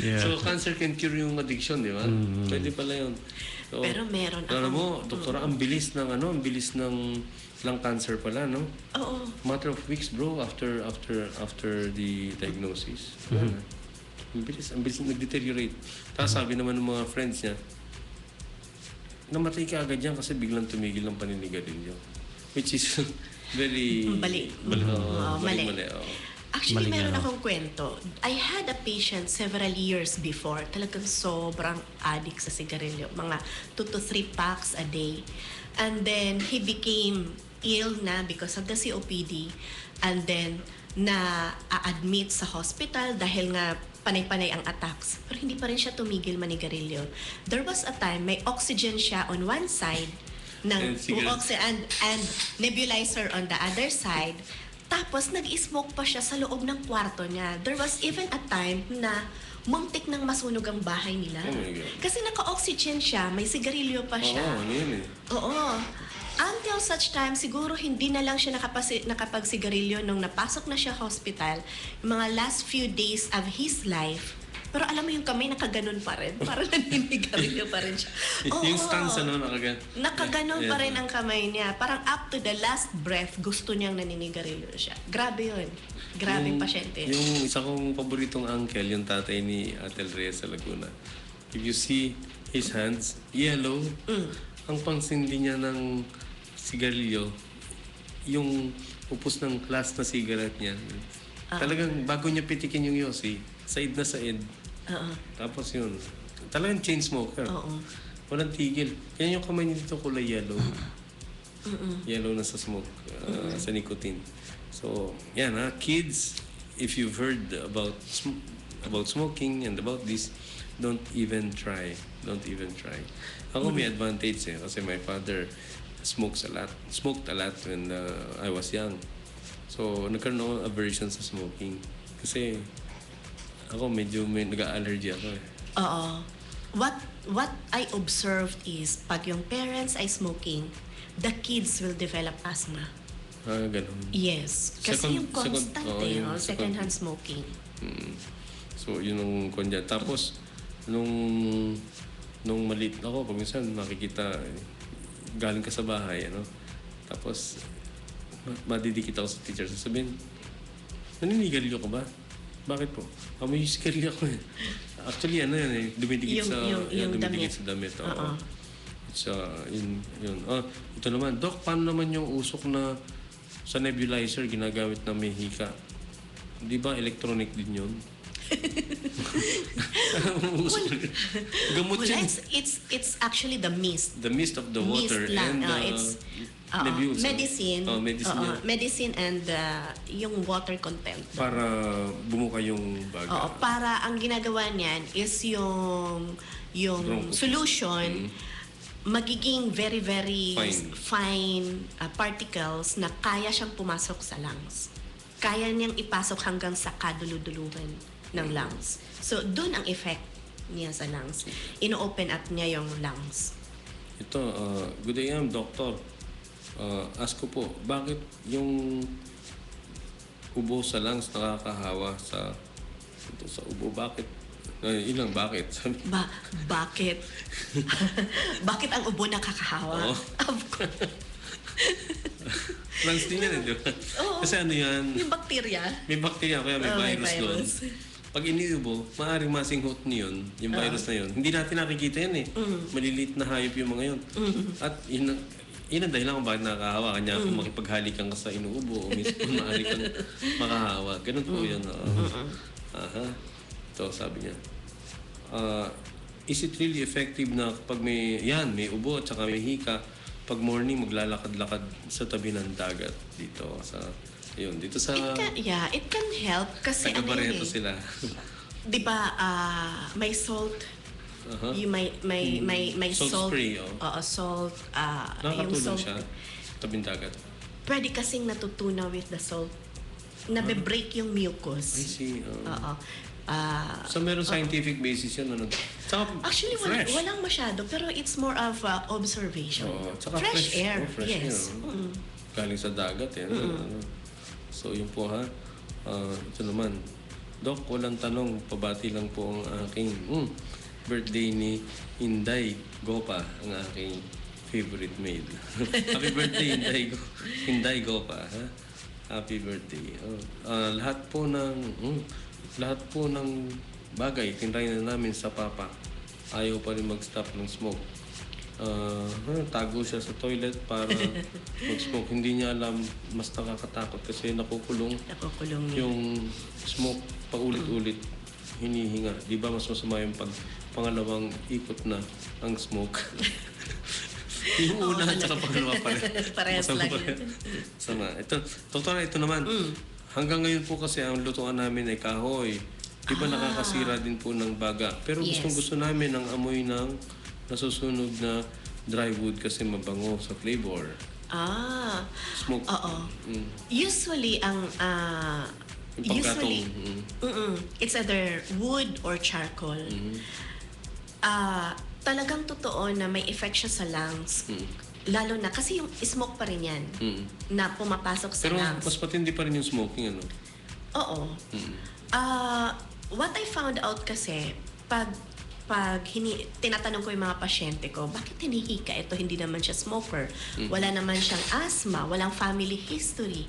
S3: Yeah.
S1: So, cancer can cure yung addiction, di ba? Pwede pala yun. So,
S2: Pero meron
S1: alam
S2: akong-
S1: mo, doktora, ang bilis ng lung cancer pala, no?
S2: Oo.
S1: Matter of weeks, bro, after the diagnosis. Ang bilis nag-deteriorate. Tapos sabi naman ng mga friends niya, namatay ka agad yan kasi biglang tumigil ng paninigarilyo. Which is very...
S2: Mali.
S1: Mali.
S2: Mali.
S1: Oo.
S2: Actually,
S3: Maling
S2: meron
S3: ano.
S2: akong kwento. I had a patient several years before. Talagang sobrang addict sa sigarilyo. Mga 2 to 3 packs a day. And then, he became ill na because of the COPD. And then, na-admit sa hospital dahil nga panay-panay ang attacks. Pero hindi pa rin siya tumigil manigarilyo. There was a time, may oxygen siya on one side,
S1: And cigarette.
S2: and nebulizer on the other side. Tapos nag-smoke pa siya sa loob ng kwarto niya. There was even a time na muntik nang masunog ang bahay nila.
S1: Oh my God.
S2: Kasi naka-oxygen siya, may sigarilyo pa siya.
S1: Oo, ano yun eh.
S2: Oo. Until such time, siguro hindi na lang siya nakapagsigarilyo nung napasok na siya hospital, yung mga last few days of his life. Pero alam mo yung kamay nakaganon pa rin. Parang naninigarilyo pa rin siya.
S1: Yung stance, nakagan.
S2: Nakaganon pa
S1: Yeah.
S2: rin ang kamay niya. Parang up to the last breath, gusto niyang naninigarilyo siya. Grabe yun. Grabe pasyente.
S1: Yung isa kong paboritong uncle, yung tatay ni Atel Reyes sa Laguna. If you see his hands, yellow. Ang pangsindi niya ng sigarilyo, yung upos ng last na cigarette niya. Talagang bago niya pitikin yung yosi, side na side.
S2: Oo.
S1: Tapos yun, talagang chain smoker.
S2: Oo.
S1: Walang tigil. Yan yung kamay niya dito kulay yellow. Yellow na sa smoke, sa nicotine. So, yan kids, if you've heard about smoking and about this, don't even try. Don't even try. Ako may advantage kasi my father smoked a lot when I was young. So, nagkaroon ako ng aversion sa smoking. Kasi ako medyo may nag-allergy ako eh.
S2: Oo. What I observed is, pag yung parents ay smoking, the kids will develop asthma.
S1: Ganun.
S2: Yes. Kasi yung constant
S1: yung
S2: second-hand smoking.
S1: So, yun ang kanya. Tapos, nung nung maliit ako, pag minsan nakikita, galing ka sa bahay, ano? Tapos, madidikit ako sa teacher. Sasabihin, naninigarilyo ka ba? Bakit po? May sigarilyo ako eh. Actually, ano yan eh, dumidikit
S2: Yung
S1: dumidikit sa damit. Oo. So, yun. Ito naman, Doc, paano naman yung usok na sa nebulizer ginagamit na may hika? Di ba electronic din yun? Gamot
S2: Wala,
S1: yun.
S2: it's actually the mist.
S1: The mist of the water
S2: Mist lang.
S1: and
S2: It's
S1: nebulous.
S2: medicine.
S1: Medicine yan.
S2: Medicine and yung water content.
S1: Para bumuka yung baga.
S2: Oo, para ang ginagawa niyan is yung
S1: Bronchoscopy.
S2: solution magiging very very
S1: Fine.
S2: particles na kaya siyang pumasok sa lungs. Kaya niyang ipasok hanggang sa kaduluduluhan ng lungs. So, doon ang effect niya sa lungs. Ino-open up niya yung lungs.
S1: Ito, good day, doctor. Ask ko po, bakit yung ubo sa lungs nakakahawa sa ubo? Bakit? Ilang bakit?
S2: Bakit? Bakit ang ubo nakakahawa?
S1: Oo.
S2: Of course.
S1: Lungs din yan, di ba?
S2: Oo.
S1: Kasi ano yan,
S2: Yung bacteria.
S1: may bacteria kaya may
S2: May
S1: virus doon.
S2: virus.
S1: Pag iniubo, maaaring masinghot niyo yung virus na yun. Hindi natin nakikita yan eh. Maliliit na hayop yung mga yun. At yun ang dahilan kung bakit nakakahawa. Kanya kung makipaghalikan ka sa inuubo o mismo maaari kang makahawa. Ganun po yun. Aha. Ito, sabi niya. Is it really effective na kapag may ubo at saka may hika, pag morning maglalakad-lakad sa tabi ng dagat dito sa dito sa
S2: It can help kasi
S1: taga-Barreto sila.
S2: 'Di ba may salt. Yung may
S1: Salt
S2: salt.
S1: spray,
S2: Oo, salt. Yung
S1: Nakakatulong
S2: salt.
S1: siya tabing dagat.
S2: Pwede kasing natutunaw with the salt. Nabe-break yung
S1: I
S2: mucus.
S1: see.
S2: Oo.
S1: So meron scientific basis yun. Ano? Tsaka
S2: Actually,
S1: fresh.
S2: walang masyado, pero it's more of observation.
S1: Tsaka
S2: fresh air.
S1: fresh
S2: Yes.
S1: air. Galing sa dagat. So yun po ha. Ito naman. Doc, walang tanong. Pabati lang po ang aking birthday ni Inday Gopa, ang aking favorite maid. Happy birthday, Inday Gopa. Ha? Happy birthday. Lahat po ng bagay tinry na namin sa papa. Ayaw pa rin mag-stop ng smoke. Tago siya sa toilet para mag-smoke. Hindi niya alam, mas nakakatakot kasi nakukulong yung smoke paulit-ulit hinihinga. Di ba mas masama yung pag pangalawang ikot na ang smoke? Yung una at saka pangalawa pa rin.
S2: Parehas lang yun.
S1: Sama. Ito naman. Hanggang ngayon po kasi ang lutuan namin ay kahoy. Di ba nakakasira din po ng baga? Pero
S2: Yes.
S1: gusto namin ang amoy ng nasusunog na dry wood kasi mabango sa flavor. Smoke.
S2: Oo. Usually,
S1: Yung pagkatong.
S2: it's either wood or charcoal. Talagang totoo na may effect siya sa lungs. Lalo na, kasi yung smoke pa rin yan na pumapasok sa
S1: Pero
S2: lungs.
S1: mas patindi pa rin yung smoking, ano?
S2: Oo. What I found out kasi, pag tinatanong ko yung mga pasyente ko, bakit hinihika ito? Hindi naman siya smoker. Wala naman siyang asthma, walang family history.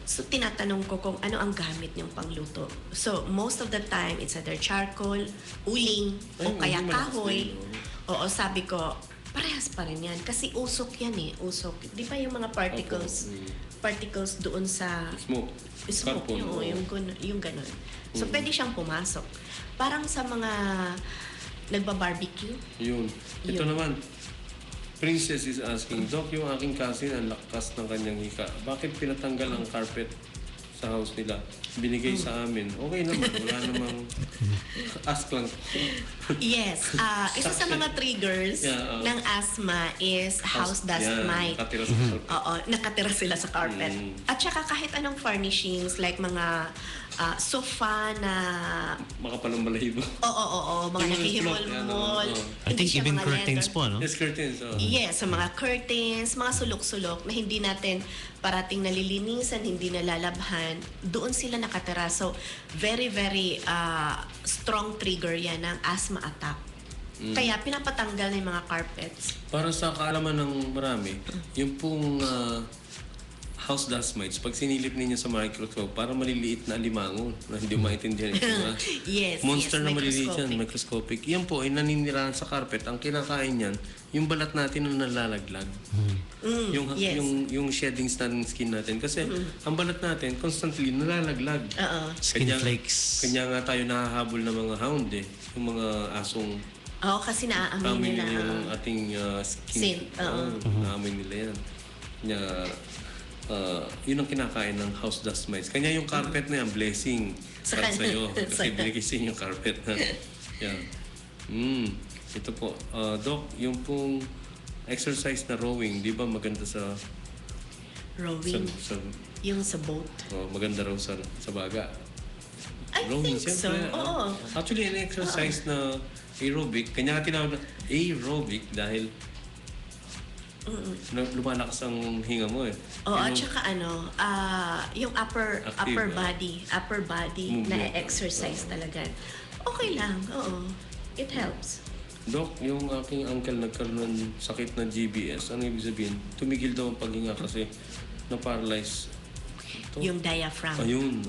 S2: So, tinatanong ko kung ano ang gamit niyong pangluto. So, most of the time, it's either charcoal, uling, o kaya
S1: hindi malakas
S2: kahoy.
S1: din,
S2: Oo, sabi ko, parehas pa rin yan. Kasi usok yan eh, usok. Di ba yung mga particles doon sa
S1: Smoke. Carbon,
S2: yung ganun. So, pwede siyang pumasok. Parang sa mga nagbabarbecue.
S1: Yun. Ito
S2: Yun.
S1: naman. Princess is asking, Doc, yung aking cousin ang lakas ng kanyang hika. Bakit pinatanggal ang carpet sa house nila? Binigay sa amin. Okay naman. Wala namang ask lang.
S2: Yes. Isa sa mga triggers ng asthma is house dust mite.
S1: Nakatira sa carpet.
S2: Oo, nakatira sila sa carpet. At saka kahit anong furnishings, like mga sofa na...
S1: Makapalang balahibo.
S2: Oo, mga
S1: Yung
S2: nakihimol-mol.
S3: I think even
S2: mga
S3: curtains
S2: leather.
S3: po, no?
S1: Yes, curtains.
S2: Yes, sa mga curtains, mga sulok-sulok na hindi natin parating nalilinisan, hindi nalalabhan, doon sila nakatira. So, very, very strong trigger yan ng asthma attack.
S4: Kaya pinapatanggal na yung mga carpets.
S1: Para sa kaalaman ng marami, yung pong house dust mites, pag sinilip ninyo sa microscope, para maliliit na alimango na hindi maintindihan ito.
S4: Yes,
S1: Monster
S4: yes,
S1: na maliliit yan,
S4: microscopic.
S1: microscopic. Yan po ay naninirahan sa carpet. Ang kinakain yan, yung balat natin na nalalaglag.
S4: yes.
S1: Yung sheddings ng skin natin. Kasi ang balat natin, constantly nalalaglag.
S4: Oo.
S3: Skin flakes.
S1: Kanya nga tayo nahahabol ng mga hound eh. Yung mga asong
S4: Oo, kasi naaamin
S1: amin
S4: nila.
S1: yung ating skin.
S4: Sin, oo.
S1: Naamin nila yan. Kanya, yun ang kinakain ng house dust mites. Kanya yung carpet na yan, blessing
S4: Sa
S1: para
S4: kanya.
S1: sa'yo.
S4: Sa
S1: Kasi binigay sa inyo yung carpet na. Yan. Ito po. Doc, yung pong exercise na rowing, di ba maganda sa
S4: Rowing. Yung sa boat.
S1: maganda raw sa baga.
S4: I think so. Oo.
S1: Actually, an exercise na aerobic, kanya nga tinawag na aerobic dahil lumalakas ang hinga mo eh.
S4: Oo, at saka yung upper
S1: Active,
S4: body
S1: Movement.
S4: na exercise talaga. Okay lang, oo. It helps.
S1: Doc, yung aking uncle nagkaroon ng sakit na GBS. Ano ibig sabihin? Tumigil daw ang paghinga kasi na-paralyze. Ito.
S4: Yung diaphragm.
S1: Ayun.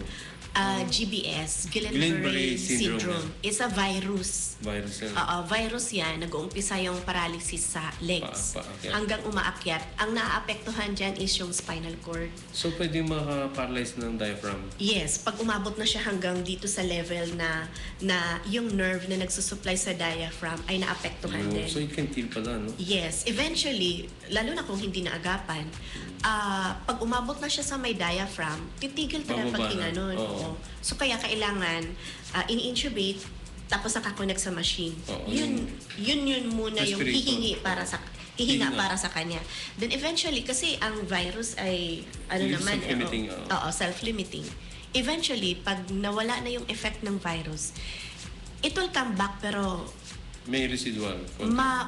S4: GBS, Guillain-Barré
S1: Guillain-Barré
S4: syndrome.
S1: syndrome.
S4: It's a virus.
S1: Virus yan.
S4: Virus yan, nag-uumpisa yung paralysis sa legs.
S1: Paakyat.
S4: Hanggang umaakyat. Ang naaapektuhan dyan is yung spinal cord.
S1: So, pwede maka-paralyze ng diaphragm.
S4: Yes, pag umabot na siya hanggang dito sa level na yung nerve na nagsusupply sa diaphragm ay naapektuhan din.
S1: So, it can kill pala, no?
S4: Yes, eventually, lalo na kung hindi naagapan, pag umabot na siya sa may diaphragm, titigil talaga
S1: Bababa
S4: paghinga
S1: na.
S4: nun.
S1: Oo.
S4: Oo. So kaya kailangan ini-intubate tapos nakakonect sa machine.
S1: Oo.
S4: Yun muna yung
S1: Respirator.
S4: hihinga
S1: Hihinga.
S4: para sa kanya. Then eventually, kasi ang virus ay
S1: Yung self-limiting,
S4: self-limiting. Eventually, pag nawala na yung effect ng virus, it will come back pero
S1: May residual.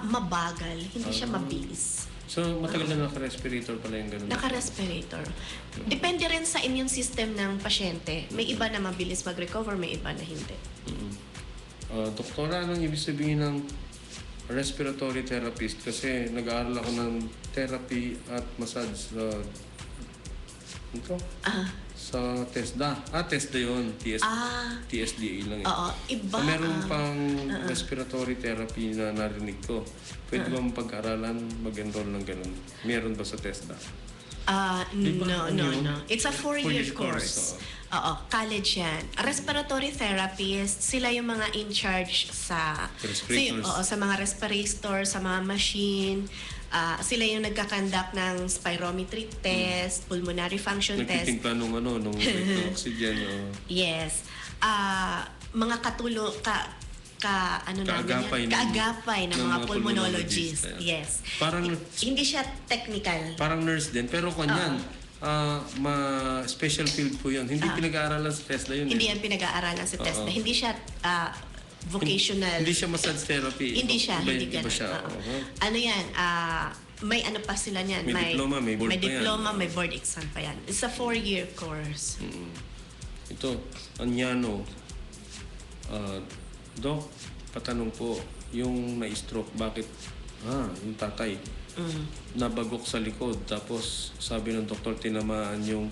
S4: mabagal, hindi siya mabilis.
S1: So, matagal na naka-respirator pala yung ganun.
S4: Naka-respirator. Depende rin sa immune system ng pasyente. May iba na mabilis mag-recover, may iba na hindi.
S1: Doktora, anong ibig sabihin ng respiratory therapist? Kasi nag-aaral ako ng therapy at massage sa TESDA. TESDA yun. TSDA lang eh.
S4: Oo, iba.
S1: Meron pang respiratory therapy na narinig ko. Pwede ba mapag-aralan, mag-enroll ng ganun? Meron ba sa TESDA?
S4: No. It's a 4-year
S1: Four-year
S4: course.
S1: course,
S4: Oo, college yan. Respiratory therapist, sila yung mga in charge sa
S1: Respirators.
S4: sa mga respirators, sa mga machine. Sila yung nagkakandak ng spirometry test, pulmonary function test.
S1: Nagtitimpla nung oxygen.
S4: Yes. Mga katulong
S1: Kaagapay
S4: kaagapay ng mga pulmonologist.
S1: pulmonologist.
S4: Yes.
S1: Parang
S4: Hindi siya technical.
S1: Parang nurse din, pero kanyan, special field po yun. Hindi pinag-aaralan sa TESDA yun.
S4: Hindi yan pinag-aaralan sa test. Hindi siya vocational.
S1: Hindi siya massage therapy.
S4: Hindi siya. Hindi
S1: Iba
S4: ganun.
S1: siya.
S4: Oo. Ano yan? May ano pa sila niyan.
S1: May diploma, may board
S4: may
S1: pa yan.
S4: diploma, may board exam pa yan. It's a 4-year course.
S1: Ito, Anyano. Doc, patanong po, yung na-stroke, bakit? Yung tatay. Nabagok sa likod. Tapos, sabi ng doktor, tinamaan yung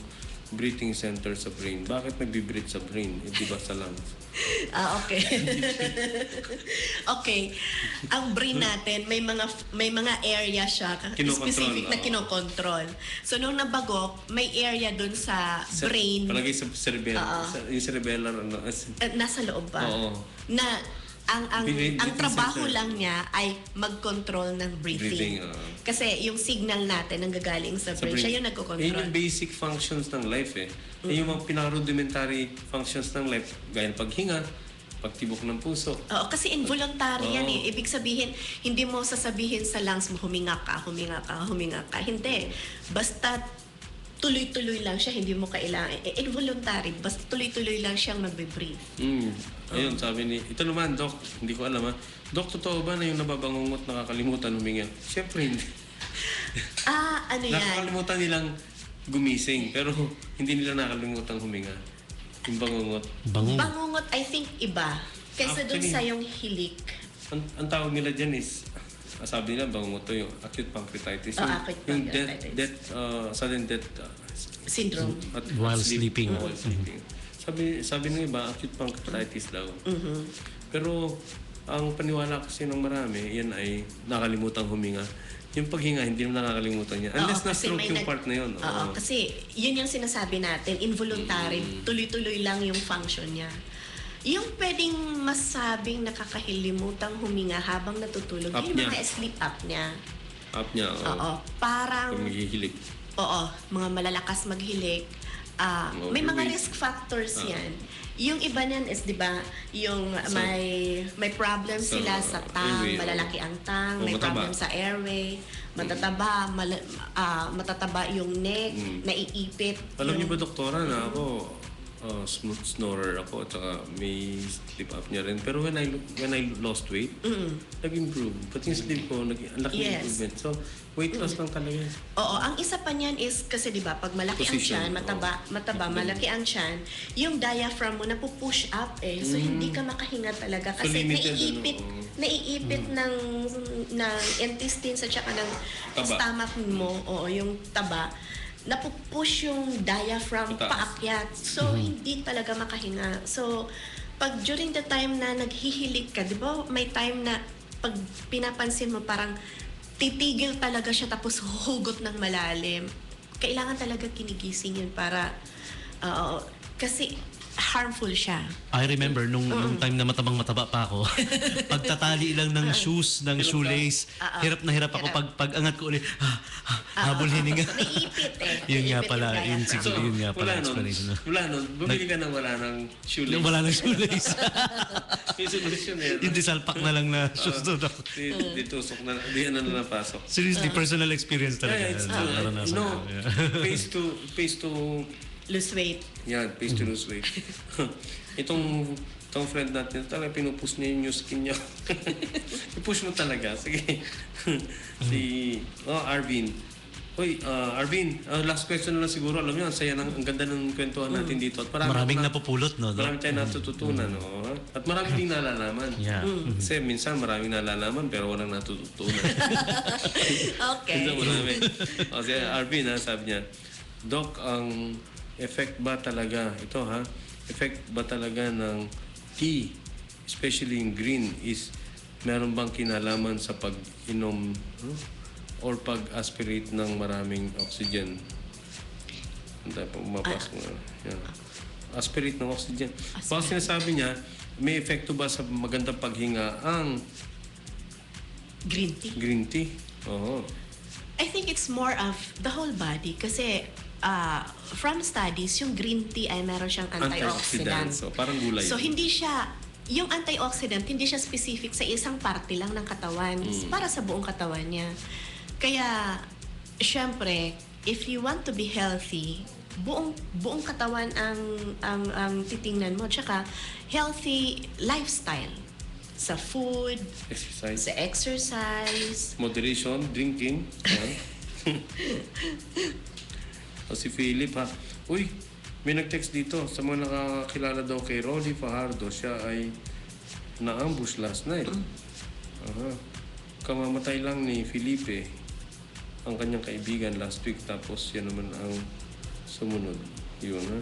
S1: breathing center sa brain. Bakit nagbi-breathe sa brain? Di ba sa lungs?
S4: Okay. Okay. Ang brain natin, may mga area siya
S1: Kinokontrol,
S4: specific na
S1: oo.
S4: kinokontrol. So nung nabagok, may area dun sa brain
S1: Palagi sa cerebellum. Yung cerebellar,
S4: nasa loob pa.
S1: Oo.
S4: Na ang
S1: Breathing
S4: trabaho
S1: center.
S4: lang niya ay mag-control ng breathing. Kasi yung signal natin ang gagaling sa brain, siya yung
S1: Yun
S4: nagko-control.
S1: yung basic functions ng life eh. Yung mga pinaka-rudimentary functions ng life, gaya ng paghinga, pagtibok ng puso.
S4: Oo, kasi involuntary yan
S1: Oo.
S4: eh. Ibig sabihin, hindi mo sasabihin sa lungs mo, huminga ka. Hindi. Basta tuloy-tuloy lang siya, hindi mo kailangan. Involuntary, basta tuloy-tuloy lang siyang nagbe-breathe.
S1: Ayun, sabi ni, ito naman, Doc, hindi ko alam ha. Doc, totoo ba na yung nababangungot nakakalimutan huminga? Siyempre hindi.
S4: Ano yan?
S1: Nakakalimutan nilang gumising, pero hindi nila nakakalimutan huminga. Yung bangungot.
S3: Bango.
S4: Bangungot, I think, iba. Kaysa dun
S1: Actually,
S4: sa yung hilik.
S1: ang tawag nila dyan is, sabi nila, bangungot yung acute pancreatitis.
S4: Acute
S1: Yung
S4: pancreatitis.
S1: sudden death
S4: Syndrome.
S1: at
S3: While sleeping.
S1: While sleeping. Sabi ng iba, acute pancreatitis daw.
S4: Mhm.
S1: Pero ang paniwala kasi ng marami, yan ay nakalimutang huminga. Yung paghinga, hindi naman nakakalimutan niya. Unless
S4: Oo, kasi
S1: na-stroke
S4: may
S1: yung part na yun.
S4: Oo, kasi yun yung sinasabi natin, involuntary, tuloy-tuloy lang yung function niya. Yung pwedeng masabing nakakahilimutang huminga habang natutulog, yung
S1: Apnea.
S4: mga sleep apnea.
S1: Up niya.
S4: Oo, parang,
S1: Pag naghihilig.
S4: oo, mga malalakas maghilik.
S1: Oo,
S4: May mga
S1: overweight.
S4: risk factors yan. Yung iba niyan is, di ba, yung may problem sila sa tang,
S1: airway,
S4: malalaki ang tang,
S1: O,
S4: may
S1: mataba.
S4: problem sa airway, matataba yung neck, naiipit.
S1: Alam niyo
S4: yung-
S1: ba, doktora, na ako, smooth snorer ako, at saka may sleep apnea rin. Pero when I lost weight, nag-improve. Pati yung sleep ko, ang laki
S4: Yes.
S1: improvement. So, weight loss lang talaga.
S4: Oo, ang isa pa niyan is kasi 'di ba, pag malaki ang
S1: Position,
S4: tiyan, mataba, malaki ang tiyan, yung diaphragm mo napu-push up eh. So hindi ka makahinga talaga
S1: So,
S4: kasi
S1: limited,
S4: naiipit ng intestines at saka ng
S1: Taba.
S4: stomach mo, oo, yung taba. Napupush yung diaphragm
S1: Mataas.
S4: paakyat. So hindi talaga makahinga. So pag during the time na naghihilig ka, 'di ba, may time na pag pinapansin mo parang titigil talaga siya tapos huhugot ng malalim. Kailangan talaga kinigising yun para kasi harmful siya.
S3: I remember nung time na mataba pa ako, pagtatali lang ng shoes, ng shoelace, hirap na hirap ako. Pag angat ko ulit, habol hininga.
S4: Naiipit eh.
S3: Yun nga
S4: Naiipit
S3: pala,
S4: yung
S3: yun
S4: diaphragm.
S3: siguro yun nga pala
S1: Wala nun.
S3: explanation.
S1: Wala nun. Bumili ka ng wala ng shoelace.
S3: Yung wala ng shoelace.
S1: Yung solution eh.
S3: Yung disalpak na lang na shoes doon.
S1: Ditusok na, di ano na napasok.
S3: Seriously, personal experience talaga.
S1: Yeah, it's true.
S3: Naranasan
S1: No,
S3: ko, yeah.
S1: pays to,
S4: Lose weight.
S1: yan, pays to lose weight. Itong friend natin, talaga pinupush niya yung new skin niya. I-push mo talaga. Sige. Arvin. Hoy, Arvin, last question na lang siguro. Alam niyo, ang saya ang ganda ng kwentuhan natin dito. At
S3: Maraming napupulot, no?
S1: Marami tayong natututunan. No? At marami ding nalalaman.
S3: Yeah.
S1: Kasi minsan maraming nalalaman pero walang natututunan.
S4: Okay.
S1: Minsan marami. Kasi Arvin, sabi niya, Doc, ang effect ba talaga, effect ba talaga ng tea, especially in green, is meron bang kinalaman sa pag-inom or pag-aspirate ng maraming oxygen? Hindi pa umapasok na. Yan. Aspirate ng oxygen. Baka sinasabi niya, may epekto ba sa magandang paghinga ang
S4: Green tea.
S1: green tea? Oo.
S4: I think it's more of the whole body kasi from studies, yung green tea ay meron siyang antioxidant.
S1: So, parang gulay.
S4: So, hindi siya, yung antioxidant, hindi siya specific sa isang parte lang ng katawan. Para sa buong katawan niya. Kaya, syempre, if you want to be healthy, buong katawan ang titingnan mo. Tsaka, healthy lifestyle. Sa food,
S1: Exercise.
S4: sa exercise.
S1: Moderation, drinking. Yan. O si Philip ha. Uy, may nag-text dito. Sa mga nakakilala daw kay Rolly Fajardo, siya ay na-ambush last night. Aha. Kamamatay lang ni Felipe, ang kanyang kaibigan last week. Tapos yan naman ang sumunod. Yun ha.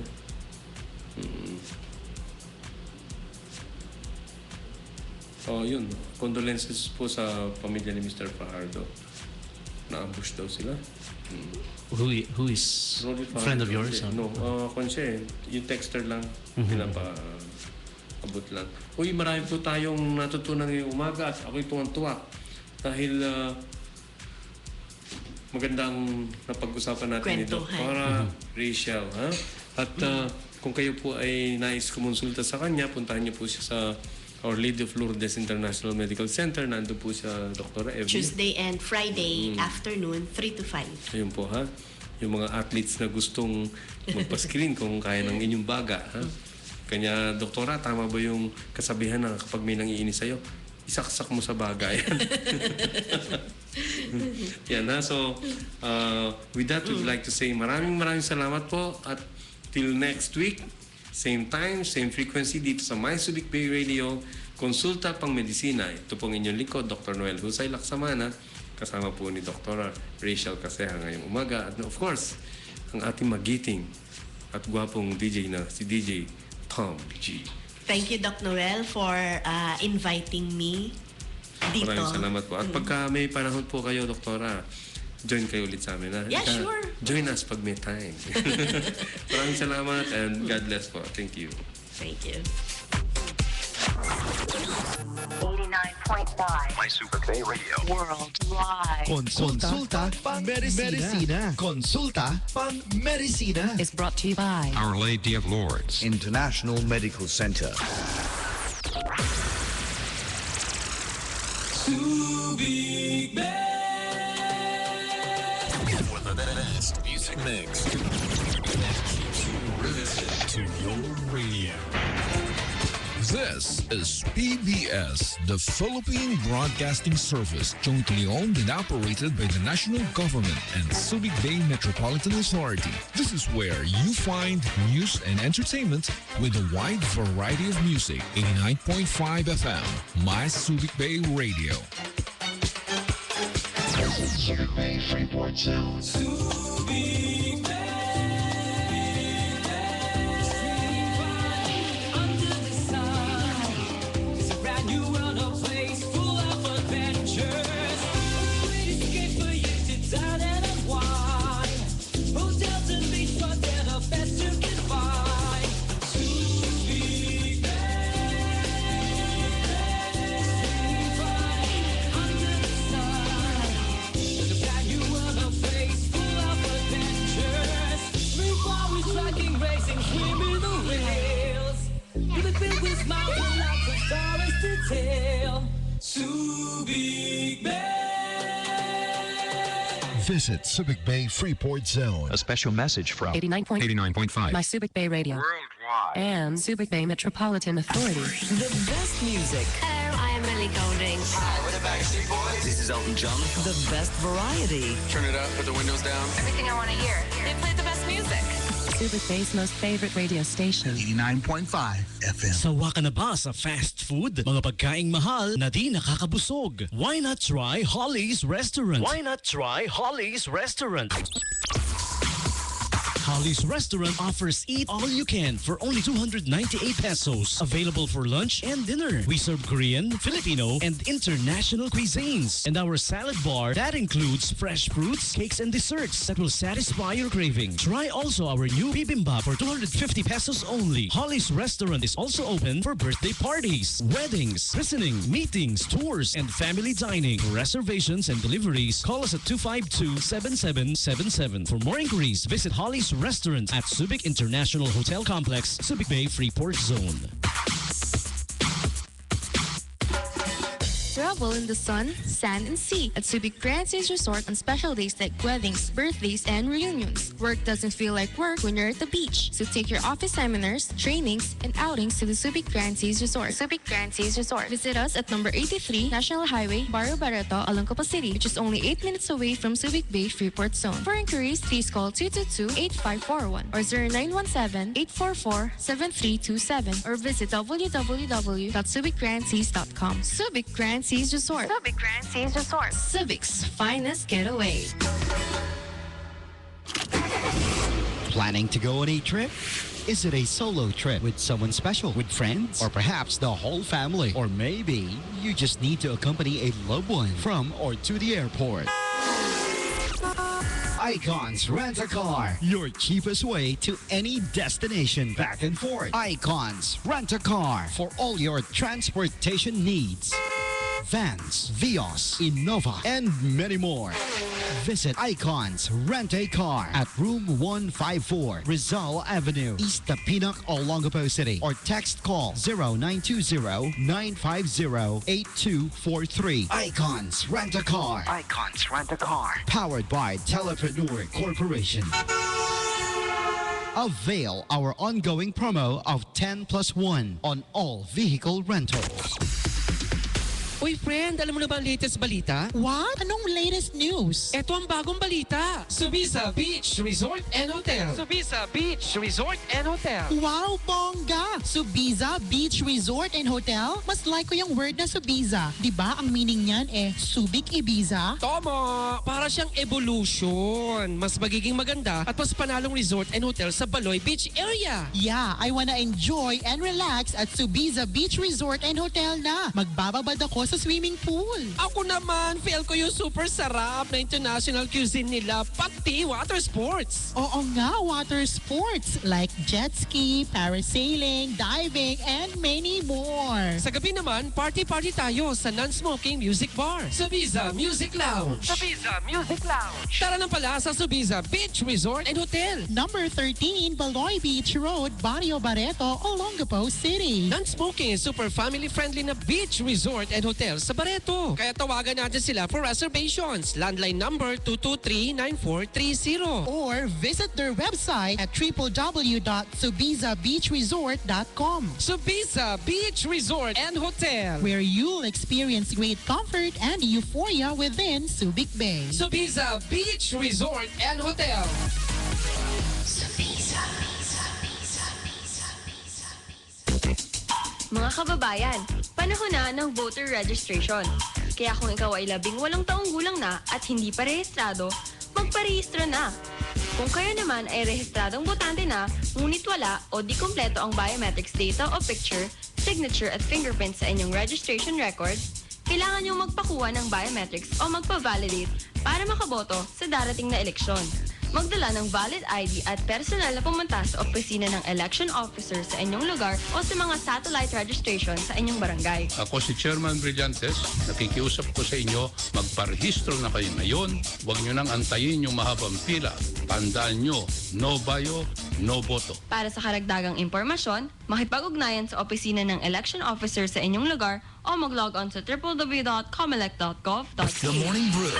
S1: Oh, yun. Condolences po sa pamilya ni Mr. Fajardo. Na-ambush daw sila.
S3: Who is
S1: Rolly
S3: friend of
S1: Fajardo.
S3: yours?
S1: No, kung siya yung texter lang, pinapa-abot lang. Uy, marami po tayong natutunan ngayong umaga at ako'y tuwang-tuwa. Dahil magandang napag-usapan natin ito.
S4: Kwentuhan.
S1: Para Rachel, ha? At kung kayo po ay nais kumonsulta sa kanya, puntahan niyo po siya sa Our Lady of Lourdes International Medical Center. Nandun po siya, Dr. Evie.
S4: Tuesday and Friday afternoon, 3 to 5.
S1: Ayun po ha. Yung mga athletes na gustong magpa-screen kung kaya ng inyong baga. Ha? Kanya, doktora, tama ba yung kasabihan na kapag may nangiinis sa'yo, isaksak mo sa baga. Yan ha. So, with that, we'd like to say maraming salamat po at till next week. Same time, same frequency dito sa My Subic Bay Radio. Konsulta pang medisina. Ito pong inyong lingkod, Dr. Noel Husay Laksamana. Kasama po ni Dr. Rachel Caseha ngayong umaga. At of course, ang ating magiting at gwapong DJ na si DJ Tom G.
S2: Thank you, Doc Noel, for inviting me dito.
S1: Maraming salamat po. At pagka may panahon po kayo, Doktora, join kayo ulit sa amin. Ha?
S2: Yeah, sure.
S1: Join us pag may time. Maraming salamat and God bless po. Thank you.
S2: Thank you.
S5: 89.5
S6: My Super Bay Radio.
S5: Worldwide
S7: Consulta Medicina. Consulta Medicina.
S5: is brought to you by
S6: Our Lady of Lourdes.
S7: International Medical Center.
S6: For the best music mix. To your radio.
S8: This is PBS, the Philippine Broadcasting Service, jointly owned and operated by the national government and Subic Bay Metropolitan Authority. This is where you find news and entertainment with a wide variety of music. 89.5 FM, My Subic Bay Radio.
S7: Visit Subic Bay Freeport Zone.
S6: A special message from
S5: 89.5 My
S6: 89.5
S5: Subic Bay Radio
S6: Worldwide.
S5: and Subic Bay Metropolitan Authority.
S9: The best music,
S4: Hello, I am Millie Golding.
S10: This is Elton John.
S9: the best variety.
S10: Turn it up, put the windows down.
S11: Everything I want to hear. They play the best music.
S5: Subic Bay's most favorite radio station.
S7: 89.5 FM.
S3: Sawa ka na ba sa fast food? Mga pagkaing mahal na di nakakabusog. Why not try Holly's Restaurant? Why not try Holly's Restaurant? Holly's Restaurant offers eat all you can for only 298 pesos. Available for lunch and dinner. We serve Korean, Filipino, and international cuisines. And our salad bar that includes fresh fruits, cakes, and desserts that will satisfy your craving. Try also our new bibimbap for 250 pesos only. Holly's Restaurant is also open for birthday parties, weddings, christening, meetings, tours, and family dining. For reservations and deliveries, call us at 252-7777. For more inquiries, visit Holly's Restaurant at Subic International Hotel Complex, Subic Bay Freeport Zone.
S11: Travel in the sun, sand, and sea at Subic Grand Seas Resort on special days like weddings, birthdays, and reunions. Work doesn't feel like work when you're at the beach. So take your office seminars, trainings, and outings to the Subic Grand Seas Resort. Subic Grand Seas Resort. Visit us at number 83 National Highway, Barrio Barreto, Olongapo City, which is only 8 minutes away from Subic Bay Freeport Zone. For inquiries, please call 222-8541 or 0917-844-7327 or visit www.subicgrandseas.com. Subic Grand Seas Resort. Subic Grand Seas Resort. Subic's finest getaway.
S7: Planning to go on a trip? Is it a solo trip with someone special, with friends, or perhaps the whole family? Or maybe you just need to accompany a loved one from or to the airport. Icons Rent-A-Car, your cheapest way to any destination back and forth. Icons Rent-A-Car for all your transportation needs. Vans, Vios, Innova, and many more. Visit Icons Rent-A-Car at room 154, Rizal Avenue, East Tapinac, Olongapo City, or text call 0920-950-8243. Icons Rent-A-Car. Icons Rent-A-Car. Powered by Telepreneur Corporation. Avail our ongoing promo of 10+1 on all vehicle rentals.
S12: Uy, friend, alam mo na ba ang latest balita?
S13: What? Anong latest news?
S12: Ito ang bagong balita. Subiza Beach Resort and Hotel. Subiza Beach Resort and Hotel.
S13: Wow, bongga! Subiza Beach Resort and Hotel? Mas like ko yung word na Subiza. Diba ang meaning niyan Subic Ibiza?
S12: Tama! Para siyang evolution. Mas magiging maganda at mas panalong resort and hotel sa Baloy Beach area.
S13: Yeah, I wanna enjoy and relax at Subiza Beach Resort and Hotel na. Magbababad ako sa swimming pool.
S12: Ako naman, feel ko yung super sarap na international cuisine nila, pati water sports.
S13: Oo nga, water sports like jet ski, parasailing, diving, and many more.
S12: Sa gabi naman, party-party tayo sa non-smoking music bar. Subiza Music Lounge. Subiza Music Lounge. Tara na pala sa Subiza Beach Resort and Hotel.
S13: Number 13, Baloy Beach Road, Barrio Barreto, Olongapo City.
S12: Non-smoking is super family-friendly na beach resort and hotel sa Barreto. Kaya tawagan natin sila for reservations. Landline number 223-9430.
S13: Or visit their website at www.subizabeachresort.com.
S12: Subiza Beach Resort and Hotel,
S13: where you'll experience great comfort and euphoria within Subic Bay.
S12: Subiza Beach Resort and Hotel.
S11: Subiza.
S14: Mga kababayan, panahon na ng voter registration. Kaya kung ikaw ay 18 taong gulang na at hindi pa rehistrado, magparehistro na. Kung kayo naman ay rehistradong botante na, ngunit wala o di kumpleto ang biometrics data o picture, signature at fingerprint sa inyong registration record, kailangan niyong magpakuha ng biometrics o magpa-validate para makaboto sa darating na eleksyon. Magdala ng valid ID at personal na pumunta sa opisina ng election officer sa inyong lugar o sa mga satellite registration sa inyong barangay.
S15: Ako si Chairman Brillantes, nakikiusap ko sa inyo, magparehistro na kayo ngayon. Huwag nyo nang antayin yung mahabang pila. Tandaan nyo, no bio, no boto.
S14: Para sa karagdagang impormasyon, makipag-ugnayan sa opisina ng election officer sa inyong lugar o mag-log on sa www.comelec.gov.ph.
S6: The Morning Brew.